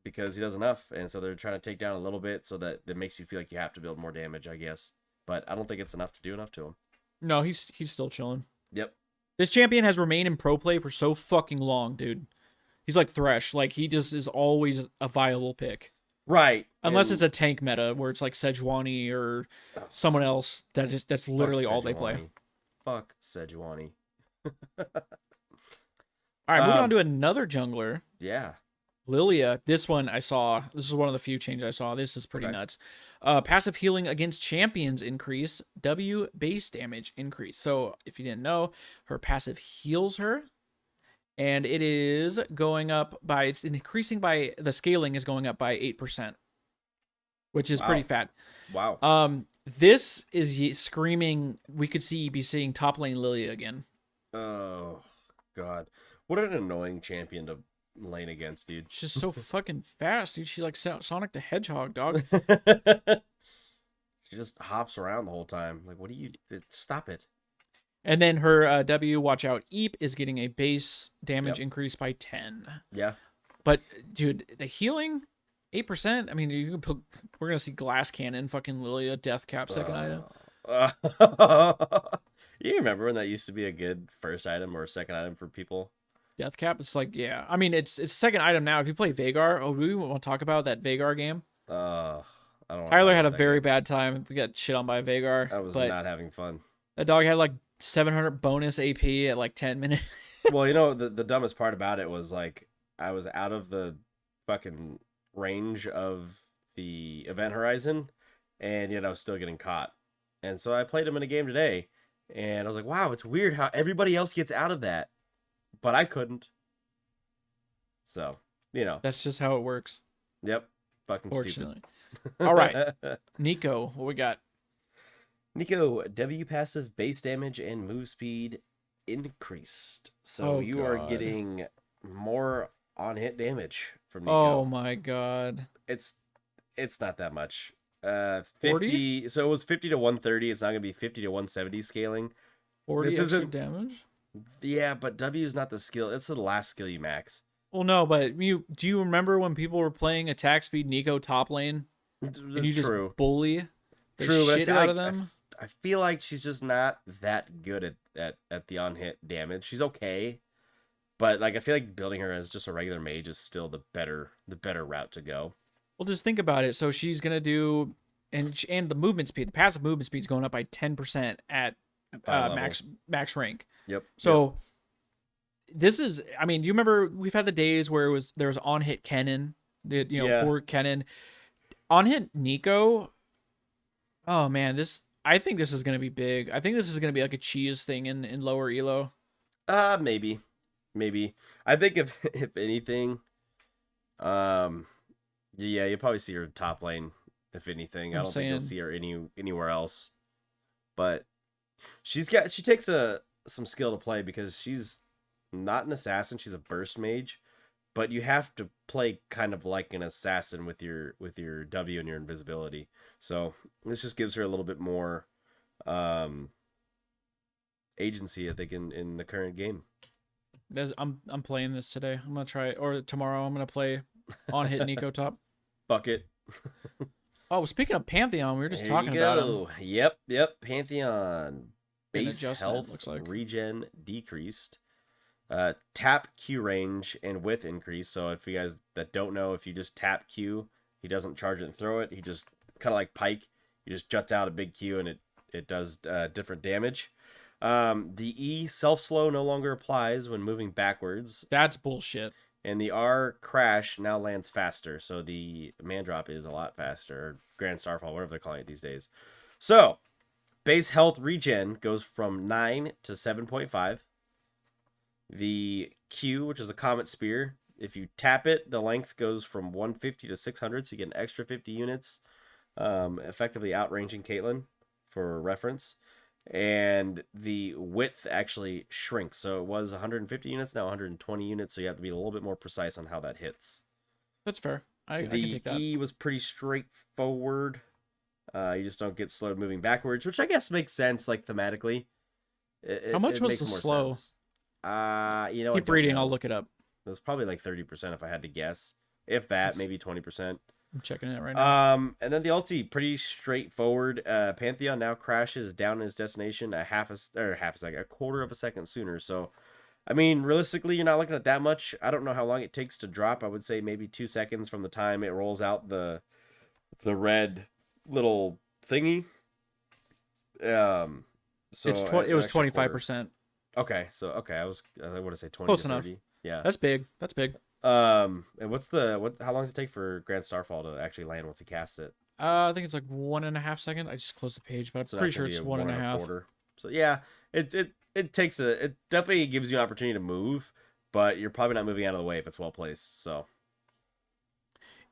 S2: because he does enough, and so they're trying to take down a little bit so that makes you feel like you have to build more damage, I guess. but I don't think it's enough to do enough to him.
S1: No, he's still chilling.
S2: Yep.
S1: This champion has remained in pro play for so fucking long, dude. He's like Thresh. Like, he just is always a viable pick.
S2: Right.
S1: Unless it's a tank meta where it's like Sejuani or someone else that's literally all they play.
S2: Fuck Sejuani.
S1: All right, moving on to another jungler.
S2: Yeah.
S1: Lilia. This one I saw. This is one of the few changes I saw. This is pretty nuts. Passive healing against champions increase. W base damage increase. So if you didn't know, her passive heals her. And it is going up by, it's increasing by, the scaling is going up by 8%, which is pretty fat.
S2: Wow.
S1: This is screaming, we could be seeing top lane Lilia again.
S2: Oh, God. What an annoying champion to lane against, dude.
S1: She's so fucking fast, dude. She's like Sonic the Hedgehog, dog.
S2: She just hops around the whole time. Like, what do you, stop it.
S1: And then her W, watch out, Eep, is getting a base damage increase by 10.
S2: Yeah.
S1: But, dude, the healing, 8%. I mean, we're going to see Glass Cannon, fucking Lilia, Death Cap, second item.
S2: You remember when that used to be a good first item or second item for people?
S1: Death Cap, it's like, yeah. I mean, it's a second item now. If you play Veigar, do we want to talk about that Veigar game?
S2: I don't.
S1: Tyler had a very bad time. We got shit on by Veigar.
S2: I was not having fun.
S1: That dog had like 700 bonus AP at like 10 minutes.
S2: Well, you know, the dumbest part about it was like I was out of the fucking range of the event horizon, and yet I was still getting caught. And so I played him in a game today, and I was like, wow, it's weird how everybody else gets out of that, but I couldn't. So, you know.
S1: That's just how it works.
S2: Yep. Fucking stupid.
S1: All right. Neeko, what we got?
S2: Neeko, W passive, base damage, and move speed increased. So you are getting more on-hit damage from Neeko.
S1: Oh my god.
S2: It's not that much. 50. So it was 50 to 130. It's not gonna be 50 to 170 scaling.
S1: 40 this extra damage.
S2: Yeah, but W is not the skill. It's the last skill you max.
S1: Well, no, but do you remember when people were playing attack speed Neeko top lane, and you just bully the shit out of them?
S2: I feel like she's just not that good at the on-hit damage. She's okay, but like I feel like building her as just a regular mage is still the better route to go.
S1: Well, just think about it. So she's gonna do, and the movement speed, the passive movement speed is going up by 10% at max rank.
S2: Yep.
S1: So this is, I mean, you remember we've had the days where there was on-hit Kennen, poor Kennen, on-hit Neeko. Oh man, I think this is going to be big. I think this is going to be like a cheese thing in lower elo.
S2: Maybe. I think if anything, yeah, you'll probably see her top lane. If anything, I don't think you'll see her anywhere else. But she takes some skill to play because she's not an assassin. She's a burst mage, but you have to play kind of like an assassin with your W and your invisibility. So this just gives her a little bit more agency, I think, in the current game.
S1: I'm playing this today. I'm gonna try, or tomorrow I'm gonna play on hit Neeko top.
S2: Bucket.
S1: Oh, speaking of Pantheon, we were just talking about him.
S2: Yep. Pantheon. Base health
S1: looks like.
S2: Regen decreased. Tap Q range and width increase. So if you guys that don't know, if you just tap Q, he doesn't charge it and throw it. He just kind of like Pike. He just juts out a big Q and it does different damage. The E self slow no longer applies when moving backwards.
S1: That's bullshit.
S2: And the R crash now lands faster. So the man drop is a lot faster. Or Grand Starfall, whatever they're calling it these days. So base health regen goes from 9 to 7.5. The Q, which is a Comet Spear, if you tap it, the length goes from 150 to 600, so you get an extra 50 units, effectively outranging Caitlyn, for reference. And the width actually shrinks, so it was 150 units, now 120 units, so you have to be a little bit more precise on how that hits.
S1: That's fair. I can take that.
S2: The E was pretty straightforward. You just don't get slowed moving backwards, which I guess makes sense, like, thematically.
S1: How much was the slow?
S2: Sense.
S1: Keep reading. I'll look it up.
S2: It was probably like 30% if I had to guess. If that, maybe 20%.
S1: I'm checking it right now.
S2: And then the ulti, pretty straightforward. Pantheon now crashes down his destination a quarter of a second sooner. So, I mean, realistically, you're not looking at that much. I don't know how long it takes to drop. I would say maybe 2 seconds from the time it rolls out the red little thingy. So
S1: It was 25%.
S2: Okay, so I want to say 20
S1: Close
S2: to
S1: enough.
S2: 30. Yeah.
S1: That's big.
S2: And how long does it take for Grand Starfall to actually land once he casts it?
S1: I think it's like 1.5 seconds. I just closed the page, but I'm pretty sure it's 1.5.
S2: Quarter. So yeah, it definitely gives you an opportunity to move, but you're probably not moving out of the way if it's well placed. So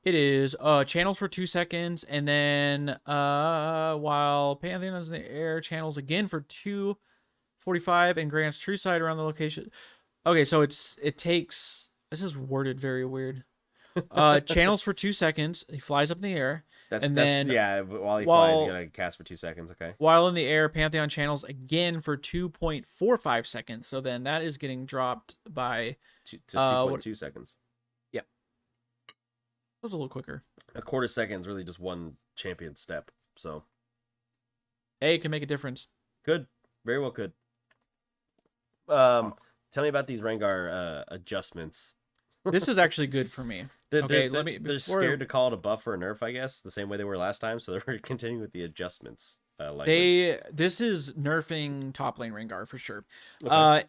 S1: It is channels for 2 seconds, and then while Pantheon is in the air, channels again for 2:45, and grants true sight around the location. Okay, so it takes. This is worded very weird. Channels for 2 seconds. He flies up in the air.
S2: While he flies, you gotta cast for 2 seconds. Okay.
S1: While in the air, Pantheon channels again for 2.45 seconds. So then that is getting dropped by
S2: 2.2 seconds.
S1: Yep. That was a little quicker.
S2: A quarter second is really just one champion step. So
S1: hey, it can make a difference.
S2: Good. Very well could. Tell me about these Rengar adjustments.
S1: This is actually good for me.
S2: They're scared to call it a buff or a nerf, I guess, the same way they were last time. So they're continuing with the adjustments.
S1: This is nerfing top lane Rengar for sure. Okay.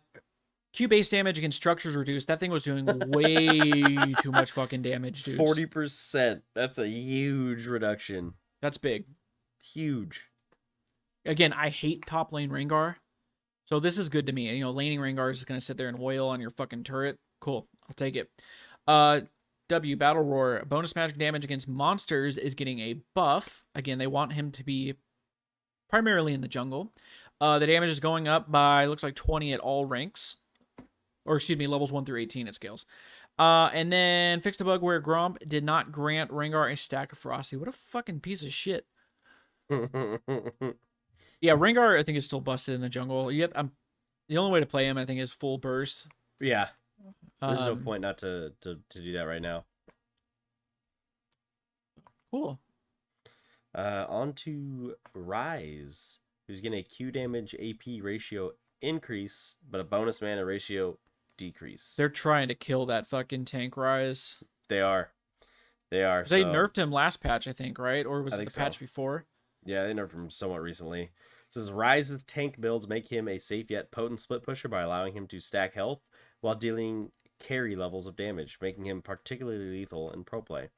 S1: Q base damage against structures reduced. That thing was doing way too much fucking damage, dude.
S2: 40%. That's a huge reduction.
S1: That's big.
S2: Huge.
S1: Again, I hate top lane Rengar. So this is good to me. You know, laning Rengar is going to sit there and wail on your fucking turret. Cool. I'll take it. W, Battle Roar. Bonus magic damage against monsters is getting a buff. Again, they want him to be primarily in the jungle. The damage is going up by, looks like 20 at all ranks. Or excuse me, levels 1 through 18 it scales. And then fixed a bug where Gromp did not grant Rengar a stack of Frosty. What a fucking piece of shit. Yeah, Rengar I think is still busted in the jungle. The only way to play him I think is full burst.
S2: Yeah. There's no point not to do that right now.
S1: Cool.
S2: On to Ryze, who's getting a Q damage AP ratio increase, but a bonus mana ratio decrease.
S1: They're trying to kill that fucking tank Ryze.
S2: They are. They
S1: nerfed him last patch, I think, right? Or was it the patch before?
S2: Yeah, they nerfed him somewhat recently. It says Ryze's tank builds make him a safe yet potent split pusher by allowing him to stack health while dealing carry levels of damage, making him particularly lethal in pro play.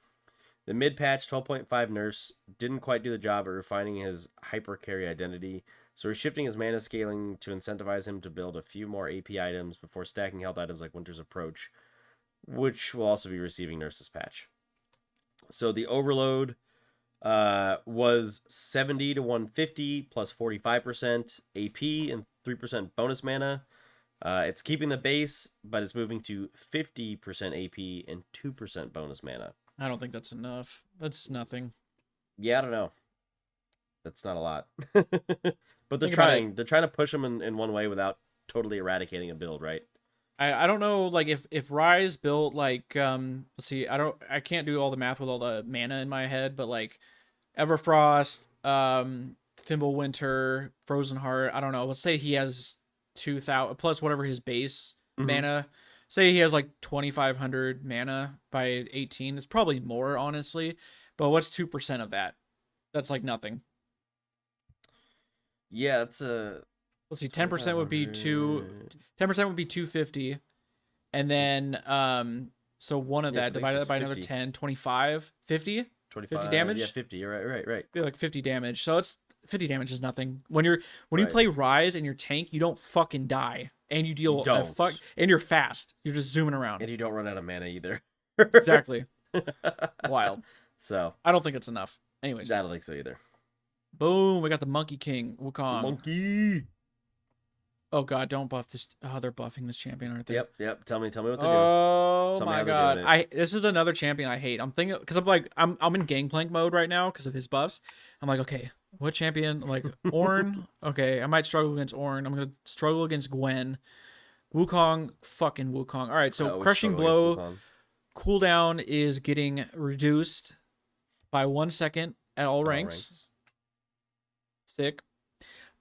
S2: The mid-patch 12.5 nerfs didn't quite do the job of refining his hyper carry identity, so we're shifting his mana scaling to incentivize him to build a few more AP items before stacking health items like Winter's Approach, which will also be receiving nerfs this patch. So the overload was 70 to 150 plus 45% AP and 3% bonus mana. It's keeping the base, but it's moving to 50% AP and 2% bonus mana.
S1: I don't think that's enough. That's nothing.
S2: Yeah, I don't know. That's not a lot. But they're trying. They're trying to push them in one way without totally eradicating a build, right?
S1: I don't know, like if Ryze built like let's see, I can't do all the math with all the mana in my head, but like Everfrost, Fimbulwinter, Frozen Heart, I don't know. Let's say he has 2,000 plus whatever his base mana. Say he has like 2,500 mana by 18. It's probably more, honestly. But what's 2% of that? That's like nothing.
S2: Yeah, it's a.
S1: Let's see. 10% would be 10% would be 250, and then so one of that divided by 50. Another 10, 25, 50, 50 damage.
S2: Yeah, 50. You're right.
S1: Be like 50 damage. So it's 50 damage is nothing. When you play Ryze and your tank, you don't fucking die. And you deal and you're fast. You're just zooming around.
S2: And you don't run out of mana either.
S1: Exactly. Wild.
S2: So
S1: I don't think it's enough. Anyways.
S2: I don't think so either.
S1: Boom, we got the Monkey King, Wukong.
S2: Monkey.
S1: Oh god, don't buff this. Oh, they're buffing this champion, aren't they?
S2: Yep. Tell me what they're doing.
S1: Oh my god. This is another champion I hate. I'm thinking because I'm in Gangplank mode right now because of his buffs. I'm like, okay, what champion? I'm like Ornn. Okay, I might struggle against Ornn. I'm gonna struggle against Gwen. Wukong, fucking Wukong. All right, so Crushing Blow cooldown is getting reduced by 1 second at all
S2: All
S1: ranks. Sick.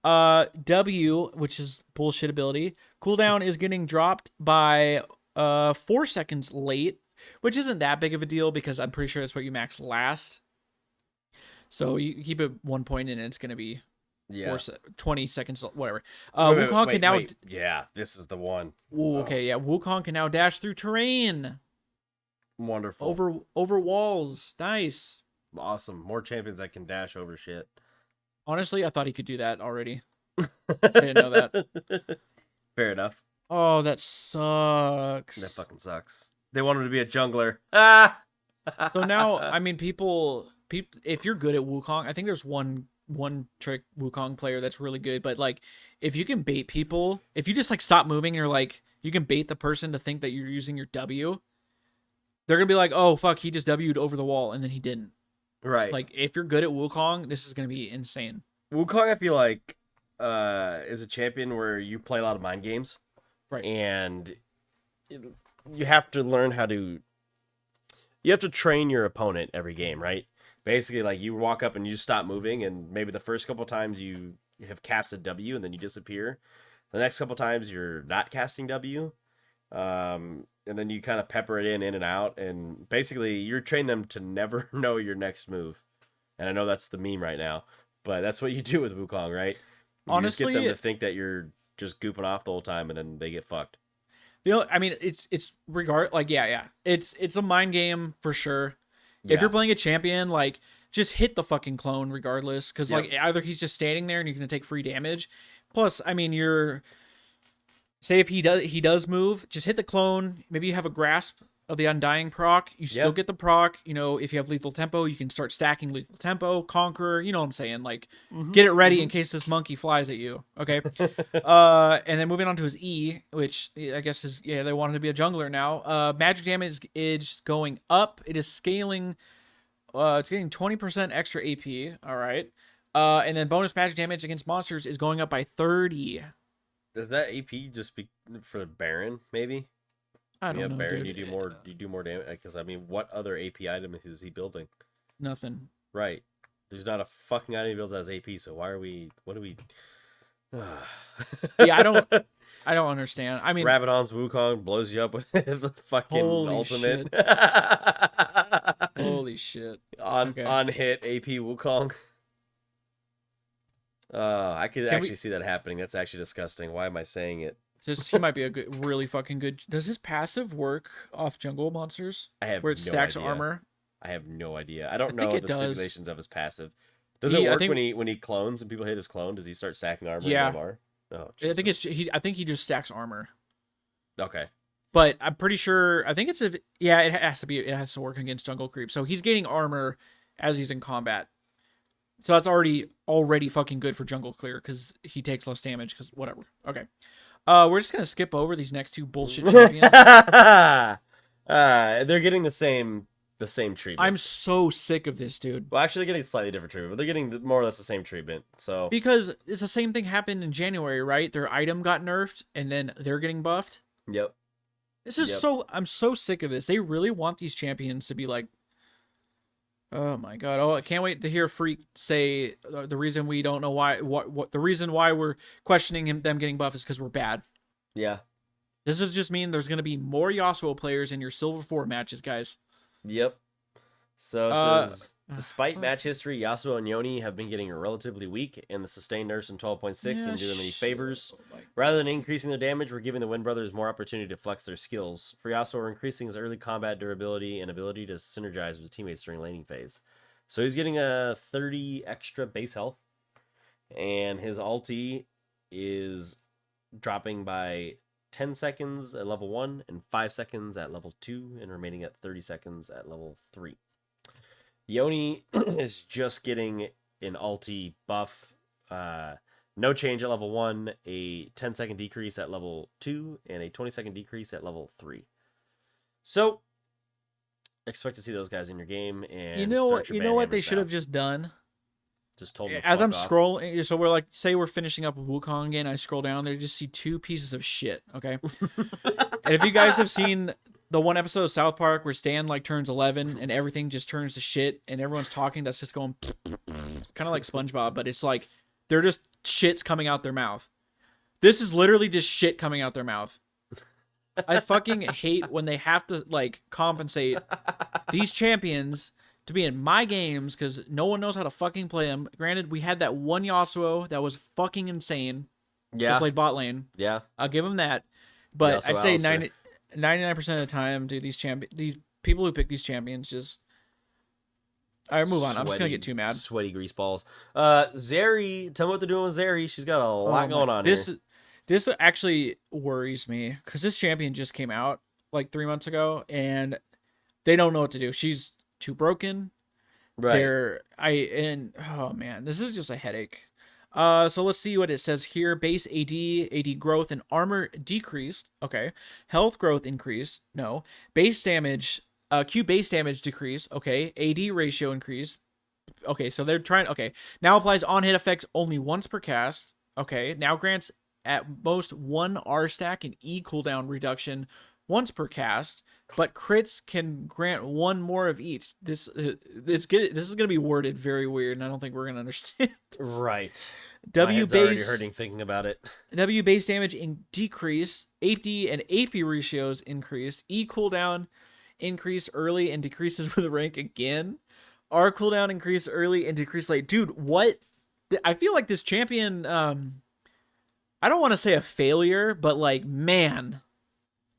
S1: W, which is bullshit ability, cooldown is getting dropped by 4 seconds late, which isn't that big of a deal because I'm pretty sure that's what you max last. So you keep it 1 point and it's gonna be
S2: Yeah.
S1: 20 seconds, whatever.
S2: Wait,
S1: Wukong can now.
S2: wait. Yeah, this is the one.
S1: Ooh, okay, yeah. Wukong can now dash through terrain,
S2: Wonderful.
S1: over walls. Nice.
S2: Awesome. More champions that can dash over shit.
S1: Honestly, I thought he could do that already. I didn't know that.
S2: Fair enough.
S1: Oh, that sucks.
S2: That fucking sucks. They want him to be a jungler. Ah!
S1: So now, I mean, people, if you're good at Wukong, I think there's one trick Wukong player that's really good. But like, if you can bait people, if you just like stop moving and you're like, you can bait the person to think that you're using your W, they're gonna be like, oh fuck, he just W'd over the wall and then he didn't.
S2: Right.
S1: Like, if you're good at Wukong, this is gonna be insane.
S2: Wukong, I feel like, is a champion where you play a lot of mind games.
S1: Right.
S2: And you have to learn how to. You have to train your opponent every game, right? Basically, like you walk up and you just stop moving, and maybe the first couple times you have casted W and then you disappear. The next couple times you're not casting W. And then you kind of pepper it in and out, and basically you're training them to never know your next move. And I know that's the meme right now, but that's what you do with Wukong, right? You
S1: Honestly,
S2: just get them to think that you're just goofing off the whole time, and then they get fucked.
S1: I mean, it's it's a mind game for sure.
S2: Yeah.
S1: If you're playing a champion, like just hit the fucking clone regardless, because
S2: Yep.
S1: like either he's just standing there and you're gonna take free damage. Plus, I mean, say if he does move, just hit the clone. Maybe you have a grasp of the Undying proc. You still get the proc. You know, if you have lethal tempo, you can start stacking lethal tempo, Conqueror. You know what I'm saying? Like, get it ready in case this monkey flies at you. Okay. And then moving on to his E, which I guess is they want him to be a jungler now. Magic damage is going up. It is scaling. It's getting 20% extra AP. All right. And then bonus magic damage against monsters is going up by 30.
S2: Does that AP just be for the Baron? Maybe.
S1: I don't know,
S2: Baron,
S1: dude.
S2: you do more damage. Because I mean, what other AP item is he building?
S1: Nothing.
S2: Right. There's not a fucking item he builds as AP. So why are we? What do we?
S1: Yeah, I don't understand. I mean,
S2: Rabadon's Wukong blows you up with the fucking
S1: Holy
S2: ultimate.
S1: holy shit.
S2: On hit AP Wukong. I could actually see that happening. That's actually disgusting. Why am I saying it?
S1: He might be a really fucking good. Does his passive work off jungle monsters?
S2: I have
S1: where it
S2: no
S1: stacks
S2: idea.
S1: armor.
S2: I have no idea. I don't
S1: think
S2: know
S1: it
S2: the
S1: does.
S2: stipulations of his passive. Does it work
S1: think-
S2: when he clones and people hit his clone? Does he start stacking armor?
S1: Yeah.
S2: And MR? Oh,
S1: I think
S2: Jesus.
S1: I think he just stacks armor.
S2: Okay.
S1: But I'm pretty sure. I think it has to be. It has to work against jungle creep. So he's gaining armor as he's in combat. So that's already fucking good for jungle clear because he takes less damage. Because whatever. Okay. We're just gonna skip over these next two bullshit champions.
S2: They're getting the same treatment.
S1: I'm so sick of this, dude.
S2: Well, actually, they're getting slightly different treatment, but they're getting more or less the same treatment. So
S1: Because it's the same thing happened in January, right? Their item got nerfed, and then they're getting buffed.
S2: yep.
S1: This is I'm so sick of this. They really want these champions to be like, oh my god! Oh, I can't wait to hear Freak say the reason we don't know why. What the reason why we're questioning them getting buff is because we're bad.
S2: Yeah.
S1: This does just mean there's going to be more Yasuo players in your Silver 4 matches, guys.
S2: Yep. So it says, despite match history, Yasuo and Yoni have been getting relatively weak, and the sustained nerfs in 12.6 didn't do them any favors. Rather than increasing their damage, we're giving the Wind Brothers more opportunity to flex their skills. For Yasuo, we're increasing his early combat durability and ability to synergize with teammates during laning phase. So he's getting a 30 extra base health, and his ulti is dropping by 10 seconds at level 1 and 5 seconds at level 2 and remaining at 30 seconds at level 3. Yoni is just getting an ulti buff. No change at level 1, a 10-second decrease at level 2, and a 20-second decrease at level 3. So, expect to see those guys in your game. And
S1: you know what they should have just done?
S2: Just told them
S1: as I'm scrolling, so we're like, say we're finishing up with Wukong again. I scroll down there, just see two pieces of shit. Okay, and if you guys have seen the one episode of South Park where Stan like turns 11 and everything just turns to shit and everyone's talking that's just going kind of like SpongeBob, but it's like they're just shit's coming out their mouth. This is literally just shit coming out their mouth. I fucking hate when they have to like compensate these champions to be in my games because no one knows how to fucking play them. Granted, we had that one Yasuo that was fucking insane.
S2: Yeah.
S1: That played bot lane.
S2: Yeah.
S1: I'll give him that. But
S2: Yasuo
S1: I'd say
S2: Alistair.
S1: 99% of the time, dude, these people who pick these champions just. All right, move on. I'm just gonna get too mad.
S2: Sweaty grease balls. Zeri, tell me what they're doing with Zeri. She's got a lot going on here.
S1: This actually worries me because this champion just came out like 3 months ago, and they don't know what to do. She's too broken.
S2: Right.
S1: Oh man, this is just a headache. So let's see what it says here. Base AD growth and armor decreased. Okay. Health growth increased. No. Base damage, Q base damage decreased. Okay. AD ratio increased. Okay, so they're trying. Okay. Now applies on hit effects only once per cast. Okay. Now grants at most 1 R stack and E cooldown reduction once per cast, but crits can grant 1 more of each. This is going to be worded very weird, and I don't think we're going to understand this.
S2: Right.
S1: W
S2: My head's already
S1: base
S2: hurting thinking about it.
S1: W base damage decrease, AP and AP ratios increase, E cooldown increase early and decreases with rank again. R cooldown increase early and decrease late. Dude, what? I feel like this champion I don't want to say a failure, but like, man,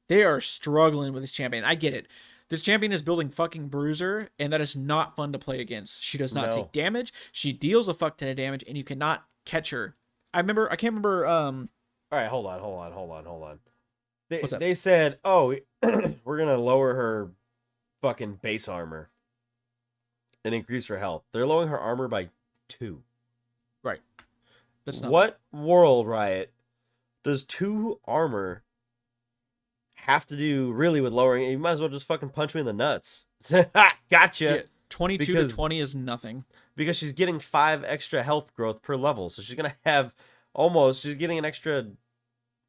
S1: they are struggling with this champion. I get it. This champion is building fucking Bruiser, and that is not fun to play against. She does not take damage. She deals a fuck ton of damage, and you cannot catch her. I can't remember.
S2: All right, hold on.
S1: What's up?
S2: They said, oh, we're gonna lower her fucking base armor and increase her health. They're lowering her armor by 2.
S1: Right. That's not
S2: what world, Riot, does 2 armor have to do really with lowering it? You might as well just fucking punch me in the nuts. Gotcha.
S1: Yeah, 22 to 20 is nothing.
S2: Because she's getting 5 extra health growth per level. So she's going to have she's getting an extra,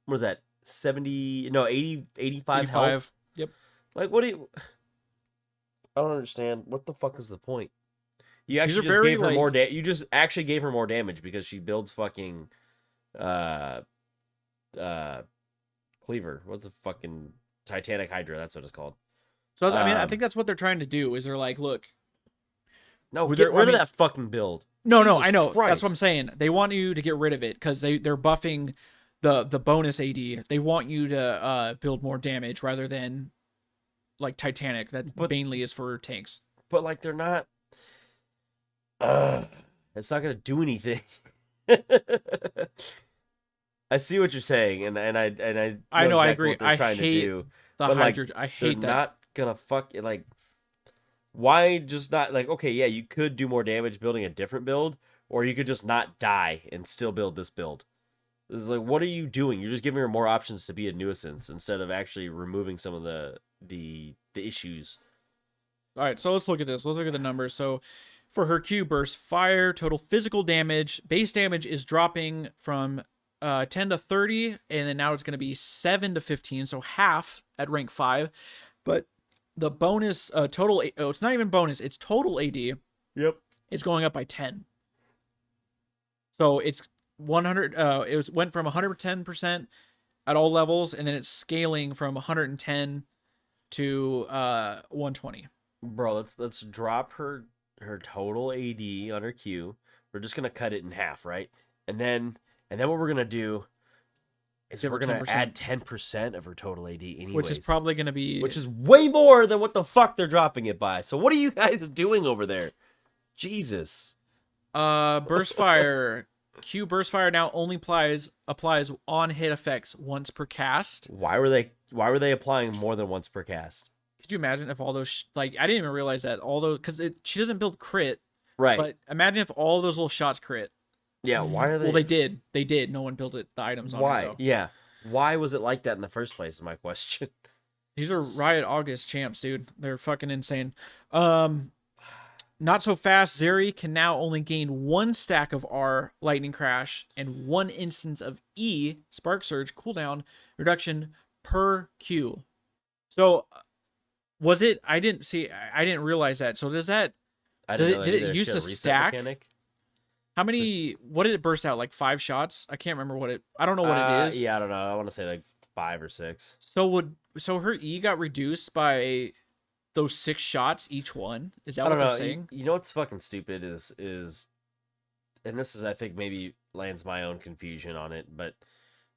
S2: what is that? 85 health.
S1: Yep.
S2: Like, what do you, I don't understand. What the fuck is the point? You actually
S1: These are
S2: just
S1: very,
S2: gave her
S1: like-
S2: more you just actually gave her more damage because she builds fucking Cleaver. What the fucking Titanic Hydra, that's what it's called.
S1: So I mean, I think that's what they're trying to do. Is they're like, look,
S2: No,
S1: Well,
S2: get
S1: there-
S2: rid
S1: I
S2: of
S1: mean-
S2: that fucking build.
S1: no,
S2: Jesus
S1: I know.
S2: Christ.
S1: That's what I'm saying. They want you to get rid of it because they're buffing the bonus AD. They want you to build more damage rather than like Titanic that mainly is for tanks.
S2: But like they're not. It's not gonna do anything. I see what you're saying, and I
S1: I know, I
S2: exactly
S1: agree.
S2: What they're
S1: I
S2: trying
S1: hate
S2: to do.
S1: The
S2: But, like,
S1: Hydra, I
S2: They're
S1: hate that.
S2: not gonna fuck it. Like, why just not like? Okay, yeah, you could do more damage building a different build, or you could just not die and still build this build. It's like, what are you doing? You're just giving her more options to be a nuisance instead of actually removing some of the issues.
S1: All right, so let's look at this. Let's look at the numbers. So for her Q burst fire, total physical damage, base damage is dropping from 10 to 30, and then now it's going to be 7 to 15, so half at rank 5. But the bonus total, it's not even bonus, it's total AD.
S2: Yep.
S1: It's going up by 10. So it's 100. It went from 110% at all levels, and then it's scaling from 110 to 120.
S2: Bro, let's drop her total AD on her Q. We're just gonna cut it in half, right? And then what we're gonna do is
S1: Give her
S2: we're gonna
S1: 10%.
S2: add 10% of her total AD anyways.
S1: Which is probably going to be...
S2: which is way more than what the fuck they're dropping it by. So what are you guys doing over there? Jesus.
S1: Burst Fire. Q Burst Fire now only applies on hit effects once per cast.
S2: Why were they applying more than once per cast?
S1: Could you imagine if all those... I didn't even realize that. All those... Because she doesn't build crit.
S2: Right.
S1: But imagine if all those little shots crit.
S2: Yeah, why are they...
S1: Well, they did. They did. No one built the items on
S2: why?
S1: it, though.
S2: Yeah. Why was it like that in the first place is my question.
S1: These are Riot August champs, dude. They're fucking insane. Not so fast. Zeri can now only gain 1 stack of R Lightning Crash and 1 instance of E Spark Surge cooldown reduction per Q. So Was it? I didn't see. I didn't realize that. So does that?
S2: I
S1: Did
S2: didn't know
S1: it?
S2: that
S1: Did it
S2: either. She
S1: use
S2: had a
S1: to
S2: reset
S1: stack?
S2: mechanic.
S1: How
S2: So,
S1: many? What did it burst out? Like 5 shots? I can't remember what it. I don't know what it is.
S2: yeah, I don't know. I want to say like 5 or 6.
S1: So her E got reduced by those 6 shots each one. Is that
S2: I don't
S1: what they're
S2: know.
S1: saying?
S2: You know what's fucking stupid and this is I think maybe lands my own confusion on it, but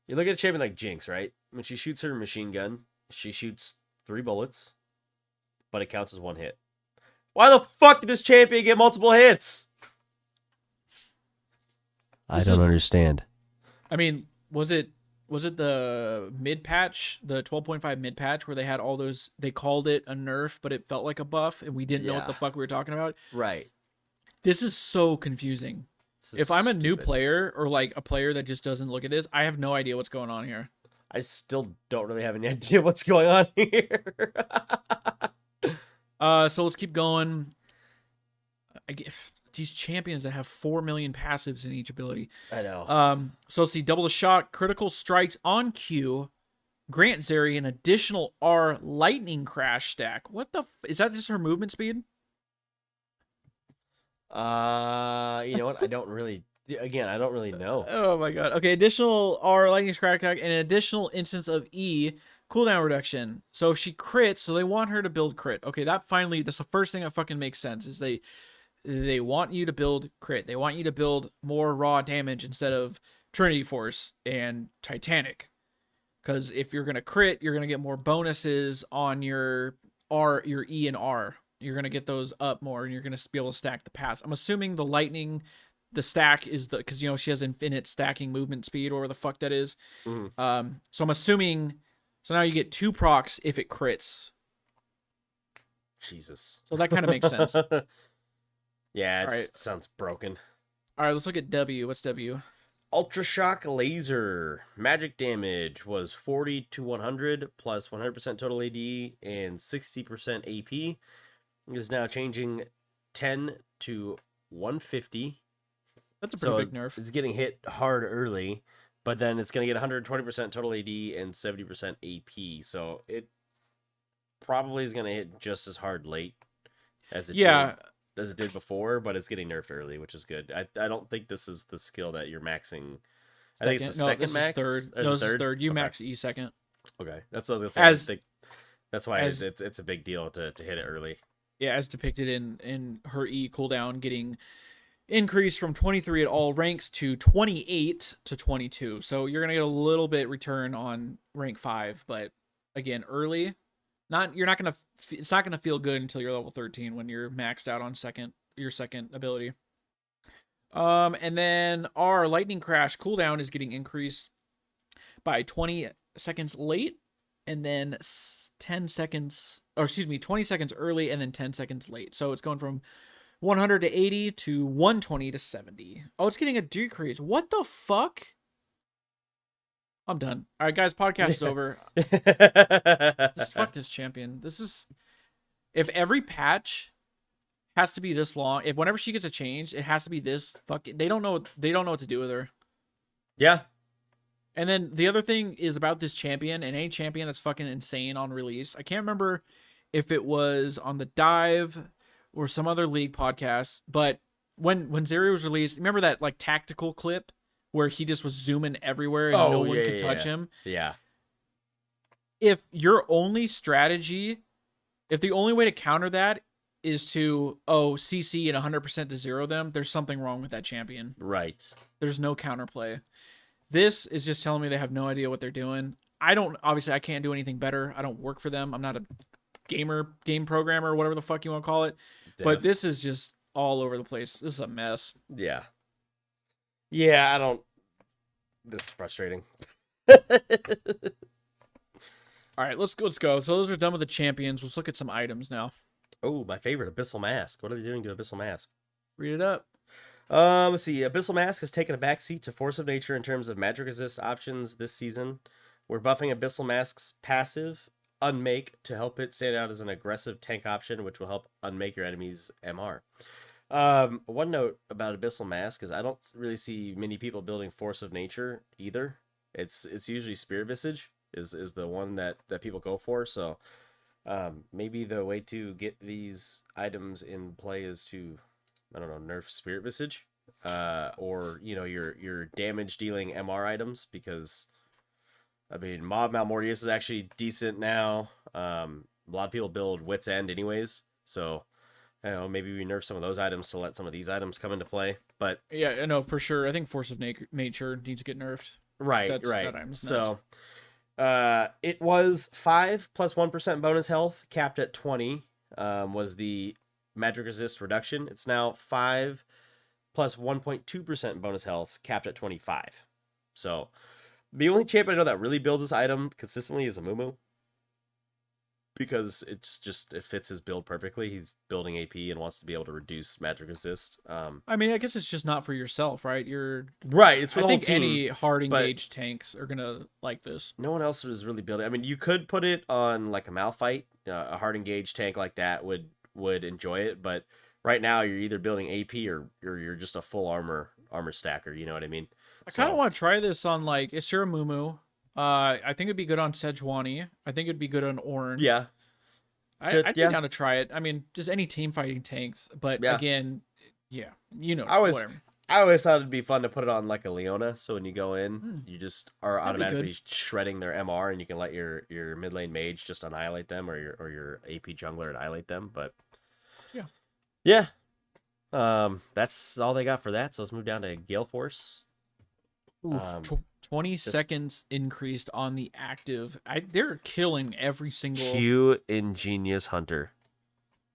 S2: you look at a champion like Jinx, right? When she shoots her machine gun, she shoots 3 bullets, but it counts as 1 hit. Why the fuck did this champion get multiple hits? I don't understand.
S1: I mean, was it the mid patch, the 12.5 mid patch, where they had all those? They called it a nerf, but it felt like a buff, and we didn't know what the
S2: Yeah.
S1: fuck we were talking about.
S2: Right.
S1: This is so confusing.
S2: This is
S1: If I'm a new
S2: stupid.
S1: player or like a player that just doesn't look at this, I have no idea what's going on here.
S2: I still don't really have any idea what's going on here.
S1: So let's keep going. I get these champions that have 4 million passives in each ability.
S2: I know.
S1: So let's see, double the shot, critical strikes on Q, grant Zeri an additional R lightning crash stack. What the is that just her movement speed?
S2: You know what? I don't really. Again, I don't really know.
S1: Oh my god. Okay, additional R lightning crash stack and an additional instance of E cooldown reduction. So if she crits, so they want her to build crit. Okay, that's the first thing that fucking makes sense is they want you to build crit. They want you to build more raw damage instead of Trinity Force and Titanic. Because if you're gonna crit, you're gonna get more bonuses on your E and R. You're gonna get those up more, and you're gonna be able to stack the pass. I'm assuming the lightning, the stack is because she has infinite stacking movement speed, or whatever the fuck that is.
S2: Mhm.
S1: So I'm assuming. So now you get 2 procs if it crits.
S2: Jesus.
S1: So that kind of makes sense.
S2: Yeah, it
S1: All right.
S2: just sounds broken.
S1: All right, let's look at W. What's W?
S2: Ultra Shock Laser. Magic damage was 40 to 100 plus 100% total AD and 60% AP. It is now changing 10 to 150.
S1: That's a pretty big nerf.
S2: It's getting hit hard early, but then it's going to get 120% total AD and 70% AP. So it probably is going to hit just as hard late as it did before, but it's getting nerfed early, which is good. I don't think this is the skill that you're maxing. I think it's the second
S1: this
S2: max.
S1: Is third. No, this is third. You max E second.
S2: Okay, that's what I was gonna say. That's why
S1: as-
S2: it's a big deal to hit it early.
S1: Yeah, as depicted in her E cooldown getting increased from 23 at all ranks to 28 to 22. So you're gonna get a little bit return on rank 5, but again, early. It's not gonna feel good until you're level 13 when you're maxed out on your second ability. And then our lightning crash cooldown is getting increased by 20 seconds late, and then 10 seconds, or excuse me, 20 seconds early, and then 10 seconds late. So it's going from 100 to 80 to 120 to 70. Oh, it's getting a decrease. What the fuck? I'm done. All right, guys, podcast is over. Fuck this champion. This is if every patch has to be this long. If whenever she gets a change, it has to be this fucking. They don't know what to do with her.
S2: Yeah.
S1: And then the other thing is about this champion, and any champion that's fucking insane on release. I can't remember if it was on the Dive or some other League podcast, but when Zeri was released, remember that like tactical clip where he just was zooming everywhere and no one could touch him?
S2: Yeah.
S1: If your only strategy, if the only way to counter that is to CC and 100% to zero them, there's something wrong with that champion.
S2: Right.
S1: There's no counterplay. This is just telling me they have no idea what they're doing. I can't do anything better. I don't work for them. I'm not a game programmer, whatever the fuck you want to call it. But this is just all over the place. This is a mess.
S2: Yeah. Yeah, I don't. This is frustrating.
S1: All right, let's go. So those are done with the champions. Let's look at some items now.
S2: Oh, my favorite, Abyssal Mask. What are they doing to Abyssal Mask?
S1: Read it up.
S2: Let's see. Abyssal Mask has taken a backseat to Force of Nature in terms of magic resist options this season. We're buffing Abyssal Mask's passive, Unmake, to help it stand out as an aggressive tank option, which will help unmake your enemy's MR. One note about Abyssal Mask is I don't really see many people building Force of Nature either. It's usually Spirit Visage is the one that people go for. So Maybe the way to get these items in play is to, I don't know, nerf Spirit Visage, or your damage dealing MR items, because I mean Mob Malmortius is actually decent now. A lot of people build Wit's End anyways, so I don't know, maybe we nerf some of those items to let some of these items come into play. But
S1: Yeah, I know for sure. I think Force of Nature needs to get nerfed.
S2: right,
S1: That item's nuts.
S2: so it was 5 plus 1% bonus health, capped at 20. Was the magic resist reduction. It's now 5 plus 1.2% bonus health, capped at 25. So the only champion I know that really builds this item consistently is Amumu, because it fits his build perfectly. He's building AP and wants to be able to reduce magic resist.
S1: I mean, I guess it's just not for yourself, right?
S2: Right, it's for
S1: I
S2: the whole
S1: think
S2: team.
S1: any hard
S2: but-
S1: engaged tanks are gonna like this.
S2: No one else was really building. I mean, you could put it on like a Malphite, a hard engaged tank like that would enjoy it. But right now, you're either building AP or you're just a full armor stacker. You know what I mean?
S1: I kind of want to try this on like Isura Mumu. I think it'd be good on Sejuani. I think it'd be good on Ornn.
S2: Yeah,
S1: I'd
S2: yeah.
S1: be down to try it. I mean, just any team fighting tanks. But
S2: Yeah.
S1: again, yeah,
S2: I always thought it'd be fun to put it on like a Leona, so when you go in, you just are
S1: That'd be
S2: automatically shredding their MR, and you can let your mid lane mage just annihilate them, or your AP jungler annihilate them. But yeah. That's all they got for that. So let's move down to Gale Force.
S1: Ooh, 20 seconds increased on the active. They're killing every single.
S2: Q Ingenious Hunter.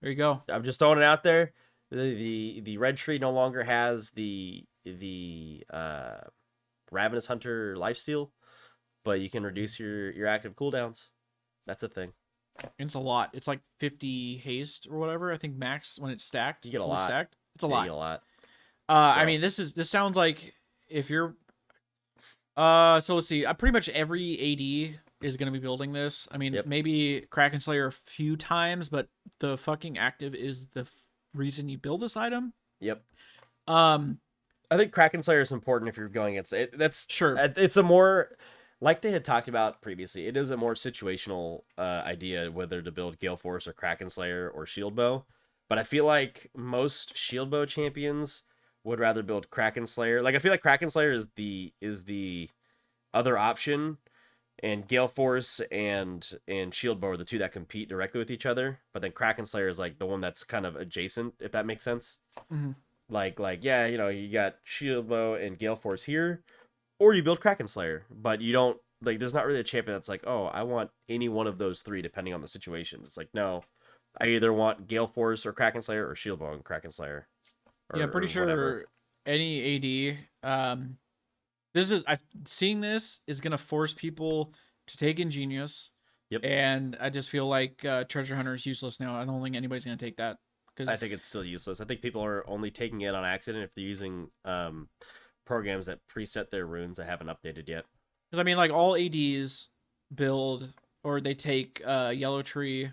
S1: There you go.
S2: I'm just throwing it out there. The red tree no longer has the Ravenous Hunter lifesteal, but you can reduce your active cooldowns. That's a thing.
S1: It's a lot. It's like 50 haste or whatever. I think max when it's stacked.
S2: You get a
S1: fully
S2: lot.
S1: Stacked. It's a
S2: Yeah,
S1: lot.
S2: you get a lot.
S1: I
S2: So-
S1: mean, this sounds like if you're. So let's see. Pretty much every AD is gonna be building this. I mean,
S2: Yep.
S1: maybe Kraken Slayer a few times, but the fucking active is the reason you build this item.
S2: Yep.
S1: Um,
S2: I think Kraken Slayer is important if you're going against it. That's
S1: Sure.
S2: It's a more, like they had talked about previously, it is a more situational idea whether to build Gale Force or Kraken Slayer or Shield Bow. But I feel like most Shield Bow champions would rather build Kraken Slayer. Like I feel like Kraken Slayer is the other option, and Gale Force and Shield Bow are the two that compete directly with each other. But then Kraken Slayer is like the one that's kind of adjacent, if that makes sense.
S1: Mhm.
S2: Like yeah, you got Shield Bow and Gale Force here, or you build Kraken Slayer, but you don't like. There's not really a champion that's like, oh, I want any one of those three depending on the situation. It's like, no, I either want Gale Force or Kraken Slayer, or Shield Bow and Kraken Slayer.
S1: Yeah, I'm pretty
S2: or
S1: sure
S2: whatever.
S1: any AD. Seeing this is gonna force people to take Ingenious.
S2: Yep.
S1: And I just feel like Treasure Hunter is useless now. I don't think anybody's gonna take that.
S2: I think it's still useless. I think people are only taking it on accident if they're using programs that preset their runes that haven't updated yet.
S1: Because I mean, like all ADs build or they take Yellow Tree,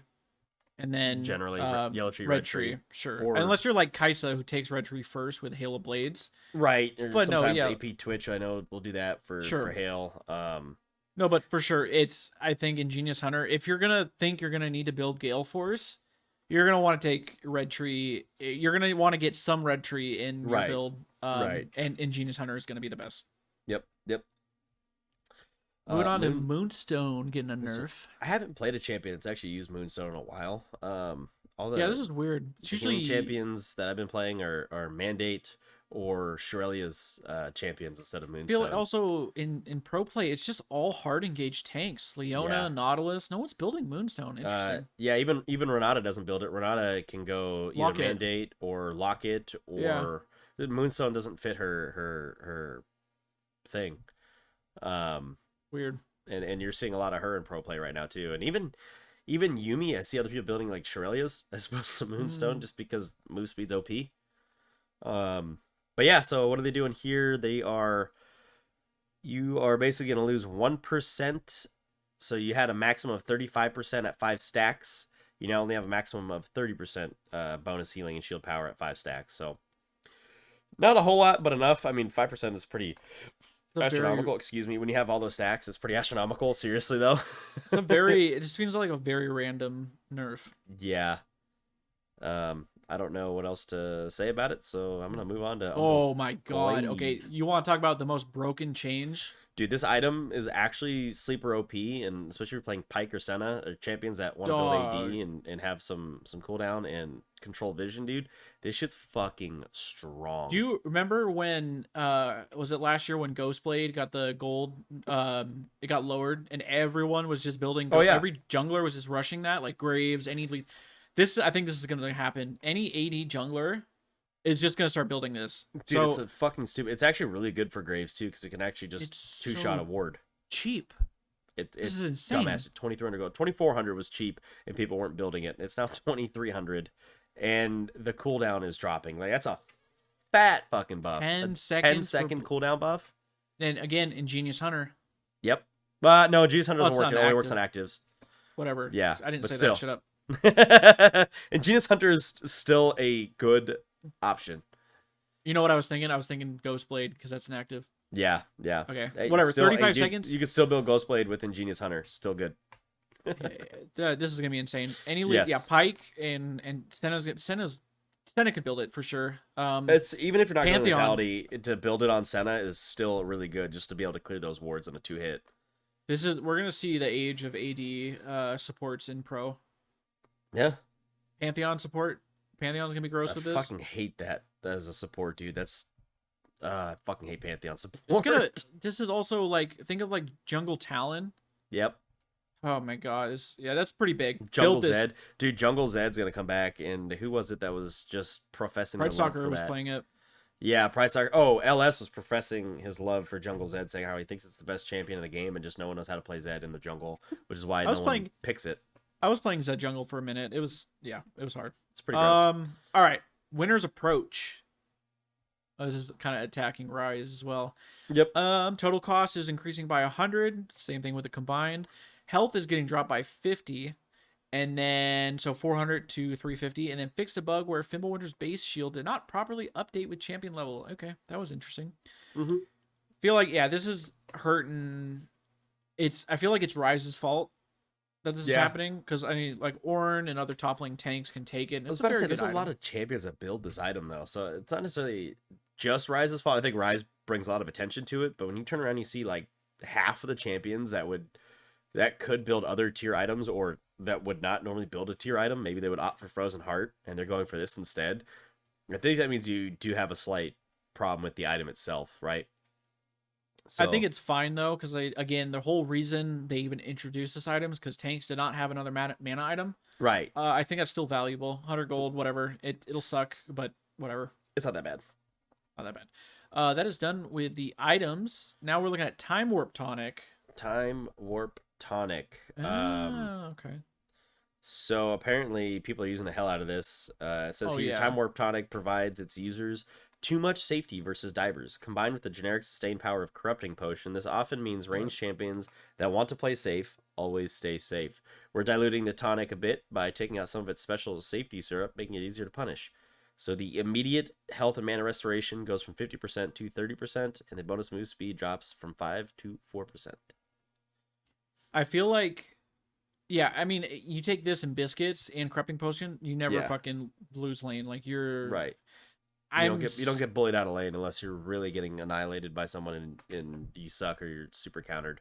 S1: and then
S2: Generally, Yellow Tree,
S1: Red Tree, sure.
S2: or-
S1: Unless you're like Kaisa, who takes Red Tree first with Hail of Blades.
S2: Right. Or
S1: But no,
S2: sometimes
S1: yeah.
S2: AP Twitch, I know, will do that for
S1: Sure.
S2: Hail.
S1: No, but for sure, I think Ingenious Hunter. If you're gonna think you're gonna need to build Gale Force, you're gonna want to take Red Tree. You're gonna want to get some Red Tree in your
S2: Right.
S1: build.
S2: Right.
S1: And Ingenious Hunter is gonna be the best.
S2: Yep.
S1: Moving on to
S2: Moon-
S1: Moonstone getting a
S2: Moonstone.
S1: nerf.
S2: I haven't played a champion that's actually used Moonstone in a while. All the
S1: Yeah, this is weird. It's
S2: beginning
S1: usually
S2: champions that I've been playing are Mandate or Shurelia's champions instead of
S1: I feel
S2: Moonstone.
S1: like also in pro play, it's just all hard engaged tanks. Leona,
S2: Yeah.
S1: Nautilus. No one's building Moonstone. Interesting.
S2: Yeah, even Renata doesn't build it. Renata can go either
S1: Lock it.
S2: Mandate or Locket, or
S1: Yeah.
S2: the Moonstone doesn't fit her thing.
S1: Weird.
S2: And you're seeing a lot of her in pro play right now too. And even Yumi, I see other people building like Shurelia's as opposed to Moonstone just because move speed's OP. But yeah, so what are they doing here? You are basically going to lose 1%. So you had a maximum of 35% at 5 stacks. You now only have a maximum of 30% bonus healing and shield power at 5 stacks. So not a whole lot, but enough. I mean, 5% is pretty
S1: It's a
S2: astronomical. Excuse me. When you have all those stacks, it's pretty astronomical. Seriously, though.
S1: It just seems like a very random Nerf.
S2: Yeah. I don't know what else to say about it, so I'm gonna move on to
S1: Oh my god. Okay,
S2: Glaive.
S1: you want to talk about the most broken change?
S2: Dude, this item is actually sleeper OP, and especially if you're playing Pike or Senna or champions that want to build
S1: Dog.
S2: AD and have some cooldown and control vision, dude. This shit's fucking strong.
S1: Do you remember when was it last year when Ghostblade got the gold it got lowered and everyone was just building
S2: Oh, yeah.
S1: every jungler was just rushing that like Graves this I think this is going to happen. Any AD jungler is just going to start building this.
S2: Dude,
S1: so
S2: it's a fucking stupid. It's actually really good for Graves too, because it can actually
S1: it's
S2: just two-shot
S1: so
S2: a ward.
S1: cheap.
S2: It's
S1: This is insane.
S2: dumbass. 2,300 gold. 2,400 was cheap, and people weren't building it. It's now 2,300, and the cooldown is dropping. Like that's a fat fucking buff.
S1: 10
S2: A
S1: seconds
S2: 10-second cooldown buff.
S1: And again, Ingenious Hunter,
S2: Yep. But no, Genius Hunter
S1: Well,
S2: doesn't
S1: it's
S2: work. It
S1: not
S2: only works on
S1: active.
S2: actives.
S1: whatever.
S2: Yeah,
S1: I didn't
S2: but
S1: say
S2: still.
S1: that. Shut up.
S2: And Genius Hunter is still a good option.
S1: You know what I was thinking? I was thinking Ghostblade because that's an active.
S2: Yeah, yeah.
S1: Okay,
S2: Hey,
S1: whatever.
S2: still-
S1: 35
S2: hey,
S1: seconds.
S2: You can still build Ghostblade with Ingenious Hunter. Still good.
S1: This is gonna be insane. Any
S2: Yes.
S1: yeah, Pike and Senna could build it for sure.
S2: It's even if you're not going to
S1: Pantheon.
S2: lethality, to build it on Senna is still really good just to be able to clear those wards on a 2-hit.
S1: We're gonna see the age of AD supports in pro.
S2: Yeah.
S1: Pantheon support. Pantheon's gonna be gross
S2: I
S1: with this.
S2: fucking hate that as a support, dude. That's I fucking hate Pantheon support.
S1: It's gonna. This is also like think of like Jungle Talon.
S2: Yep.
S1: Oh my god, that's pretty big.
S2: Jungle
S1: Build this.
S2: Zed. Dude, Jungle Zed's gonna come back, and who was it that was just professing
S1: Pride
S2: their love
S1: Soccer
S2: for
S1: was
S2: that?
S1: playing it.
S2: Yeah, Pride Soccer. Oh, LS was professing his love for Jungle Zed, saying how he thinks it's the best champion in the game, and just no one knows how to play Zed in the jungle, which is why
S1: I was
S2: no
S1: playing-
S2: one picks it.
S1: I was playing Zed Jungle for a minute. It was hard.
S2: It's pretty gross.
S1: All right. Winner's approach. This is kind of attacking Rise as well.
S2: Yep.
S1: Total cost is increasing by 100. Same thing with the combined. Health is getting dropped by 50. And then, so 400 to 350. And then fixed a bug where Fimbulwinter's base shield did not properly update with champion level. Okay, that was interesting.
S2: Mm-hmm.
S1: Feel like, yeah, this is hurting. I feel like it's Rise's fault that this is
S2: Yeah.
S1: happening. Because, I mean, like, Ornn and other top lane tanks can take it. And
S2: I was
S1: it's
S2: about
S1: a
S2: to
S1: very
S2: say,
S1: good
S2: there's a
S1: item.
S2: lot of champions that build this item, though, so it's not necessarily just Rise's fault. I think Rise brings a lot of attention to it, but when you turn around and you see, like, half of the champions that could build other tier items or that would not normally build a tier item, maybe they would opt for Frozen Heart, and they're going for this instead. I think that means you do have a slight problem with the item itself, right?
S1: I think it's fine though, because again, the whole reason they even introduced this item is because tanks did not have another mana item.
S2: right.
S1: I think that's still valuable. 100 gold, whatever. It'll suck, but whatever.
S2: It's not that bad.
S1: Not that bad. That is done with the items. Now we're looking at Time Warp Tonic.
S2: Time Warp Tonic.
S1: Okay.
S2: So apparently people are using the hell out of this. It says
S1: Oh,
S2: here,
S1: yeah.
S2: Time Warp Tonic provides its users too much safety versus divers. Combined with the generic sustained power of Corrupting Potion, this often means ranged champions that want to play safe always stay safe. We're diluting the tonic a bit by taking out some of its special safety syrup, making it easier to punish. So the immediate health and mana restoration goes from 50% to 30%, and the bonus move speed drops from 5 to 4%.
S1: I feel like, yeah, I mean, you take this and biscuits and Corrupting Potion, you never
S2: Yeah.
S1: fucking lose lane. Like you're
S2: Right. You don't get bullied out of lane unless you're really getting annihilated by someone and you suck or you're super countered.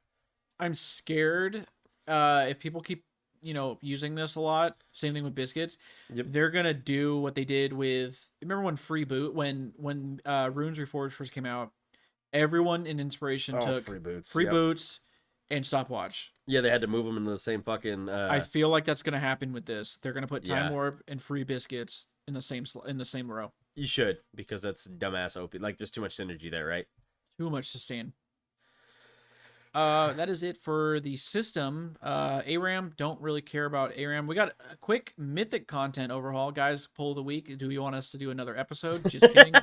S1: I'm scared if people keep using this a lot. Same thing with biscuits.
S2: Yep.
S1: They're gonna do what they did with. Remember when when Runes Reforged first came out? Everyone in Inspiration took
S2: free boots.
S1: free
S2: Yep.
S1: boots and stopwatch.
S2: Yeah, they had to move them into the same fucking.
S1: I feel like that's gonna happen with this. They're gonna put Time
S2: Yeah.
S1: Warp and free biscuits in the same row.
S2: You should, because that's dumbass OP. Like, there's too much synergy there, right?
S1: Too much sustain. That is it for the system. ARAM, don't really care about ARAM. We got a quick mythic content overhaul, guys. Poll of the week. Do you want us to do another episode? Just kidding.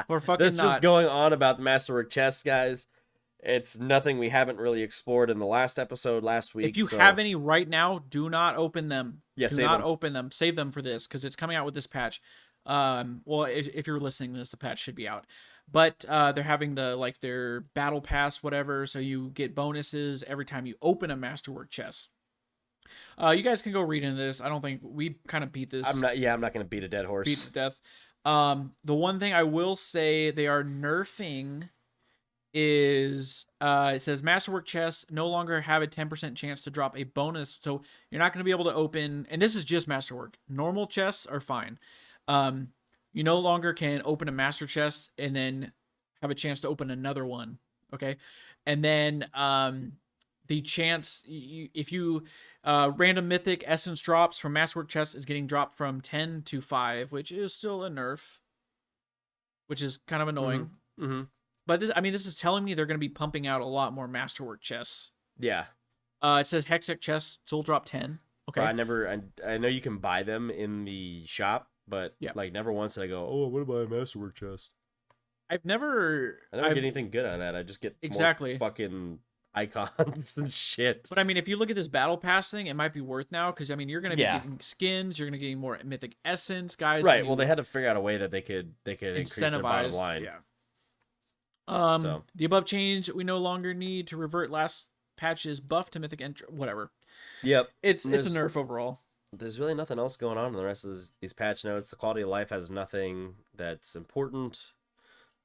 S1: We're fucking
S2: That's
S1: not.
S2: just going on about the Masterwork chests, guys. It's nothing we haven't really explored in the last episode last week.
S1: If you
S2: so-
S1: have any right now, do not open them.
S2: Yeah,
S1: do
S2: save
S1: not
S2: them.
S1: open them. Save them for this because it's coming out with this patch. Well, if you're listening to this, the patch should be out. But they're having their battle pass, whatever, so you get bonuses every time you open a Masterwork chest. You guys can go read into this. I don't think we kind of beat this.
S2: I'm not gonna beat a dead horse.
S1: Beat to death. The one thing I will say they are nerfing is it says Masterwork chests no longer have a 10% chance to drop a bonus. So you're not going to be able to open, and this is just Masterwork. Normal chests are fine. You no longer can open a master chest and then have a chance to open another one. Okay. And then the chance if you random mythic essence drops from Masterwork chest is getting dropped from 10 to 5, which is still a nerf, which is kind of annoying.
S2: Mm-hmm.
S1: But this is telling me they're going to be pumping out a lot more Masterwork chests.
S2: Yeah.
S1: It says Hextech chests, soul drop 10. Okay.
S2: I know you can buy them in the shop, but like never once did I go, oh, I want to buy a Masterwork chest.
S1: I never
S2: get anything good on that. I just get more fucking icons and shit.
S1: But I mean, if you look at this battle pass thing, it might be worth now because I mean, you're gonna be getting skins, you're gonna get more mythic essence, guys.
S2: Right. Well, they had to figure out a way that they could increase their bottom line.
S1: Yeah. The above change we no longer need to revert last patch's buff to mythic entry. Whatever.
S2: Yep.
S1: It's a nerf overall.
S2: There's really nothing else going on in the rest of these patch notes. The quality of life has nothing that's important.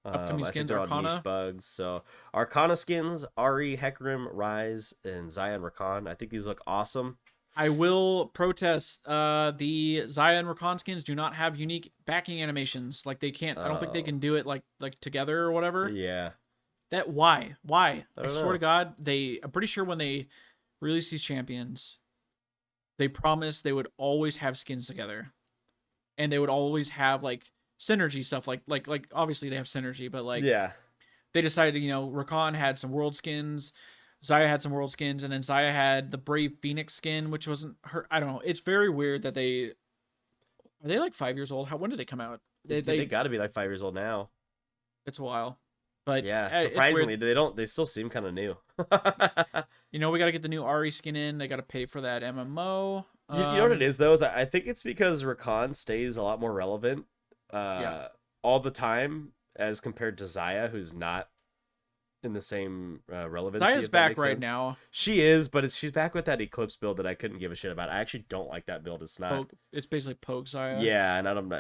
S1: Upcoming skins,
S2: are
S1: Arcana
S2: niche bugs. So Arcana skins, Ari, Hecarim, Rise, and Xayah and Rakan. I think these look awesome.
S1: I will protest. The Xayah and Rakan skins do not have unique backing animations. Like they can't. I don't think they can do it like together or whatever.
S2: Yeah.
S1: That why? I swear to God, I'm pretty sure when they release these champions, they promised they would always have skins together, and they would always have like synergy stuff. Like obviously they have synergy, but like they decided Rakan had some world skins. Xayah had some world skins, and then Xayah had the Brave Phoenix skin, which wasn't her. I don't know. It's very weird that are they like 5 years old? When did they come out?
S2: They got to be like 5 years old now.
S1: It's a while, but
S2: yeah, surprisingly, they still seem kind of new.
S1: We got to get the new Ari skin in. They got to pay for that MMO.
S2: You know what it is though? Is I think it's because Rakan stays a lot more relevant all the time as compared to Xayah, who's not in the same relevancy.
S1: Xayah's back right now.
S2: She is, but she's back with that Eclipse build that I couldn't give a shit about. I actually don't like that build. It's not.
S1: It's basically Poke Xayah.
S2: Yeah, and I don't.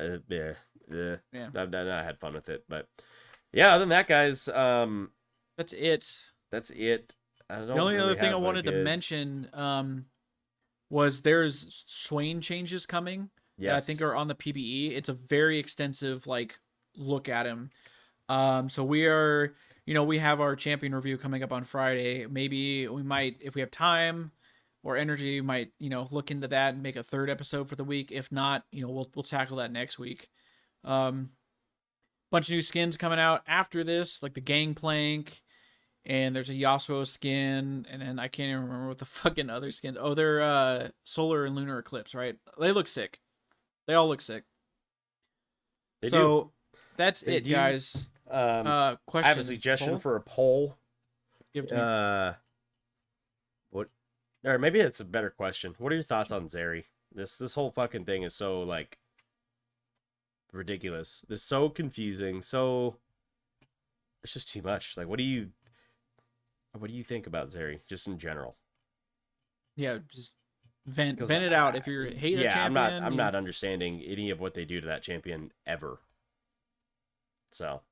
S2: I've not had fun with it, but yeah. Other than that, guys,
S1: that's it.
S2: That's it. I don't.
S1: The only other thing I wanted to mention was there's Swain changes coming. Yes. That I think are on the PBE. It's a very extensive look at him. So we are. We have our champion review coming up on Friday. Maybe we might, if we have time or energy, we might, look into that and make a third episode for the week. If not, we'll tackle that next week. Bunch of new skins coming out after this, like the Gangplank, and there's a Yasuo skin, and then I can't even remember what the fucking other skins. Oh, they're Solar and Lunar Eclipse, right? They look sick. They all look sick. They do. That's it, guys.
S2: Question. I have a suggestion for a poll.
S1: Give it to me.
S2: What? Or maybe it's a better question. What are your thoughts on Zeri? This whole fucking thing is so ridiculous. It's so confusing. So it's just too much. What do you think about Zeri, just in general?
S1: Yeah, just vent it out. If you're hating a champion,
S2: I'm not understanding any of what they do to that champion ever. So.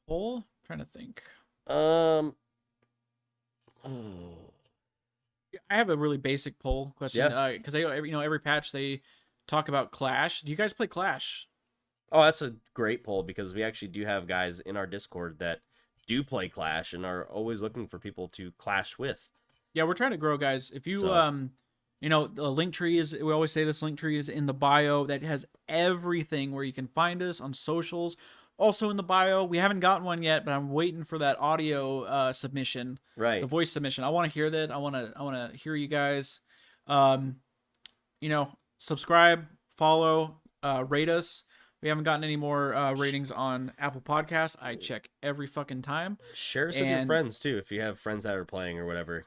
S1: Poll? Trying to think.
S2: I
S1: have a really basic poll question. Because they, every patch they talk about Clash. Do you guys play Clash?
S2: Oh, that's a great poll because we actually do have guys in our Discord that do play Clash and are always looking for people to clash with.
S1: Yeah, we're trying to grow, guys. If you the link tree is, we always say this link tree is in the bio. That has everything where you can find us on socials. Also in the bio, we haven't gotten one yet, but I'm waiting for that audio submission,
S2: right?
S1: The voice submission. I want to hear that. I want to hear you guys. Subscribe, follow, rate us. We haven't gotten any more ratings on Apple Podcasts. I check every fucking time.
S2: Share us with your friends too, if you have friends that are playing or whatever.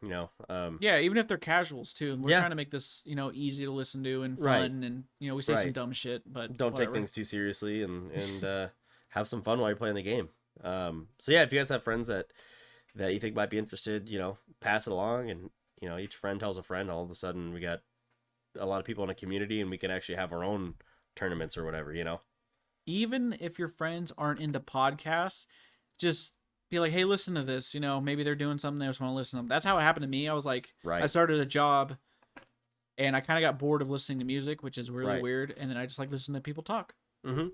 S1: Yeah, even if they're casuals too. And we're trying to make this easy to listen to and fun, and we say some dumb shit, but
S2: don't take things too seriously and have some fun while you're playing the game. So yeah, if you guys have friends that you think might be interested, pass it along and you know, each friend tells a friend. All of a sudden, we got a lot of people in a community, and we can actually have our own tournaments or whatever. You know.
S1: Even if your friends aren't into podcasts, just be like, hey, listen to this. You know, maybe they're doing something, they just want to listen to them. That's how it happened to me. I was like,
S2: Right.
S1: I started a job and I kind of got bored of listening to music, which is really
S2: Right.
S1: weird. And then I just like listening to people talk.
S2: Mm-hmm.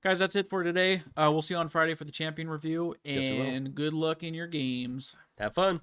S1: Guys, that's it for today. We'll see you on Friday for the champion review,
S2: Yes, we will.
S1: and good luck in your games.
S2: Have fun.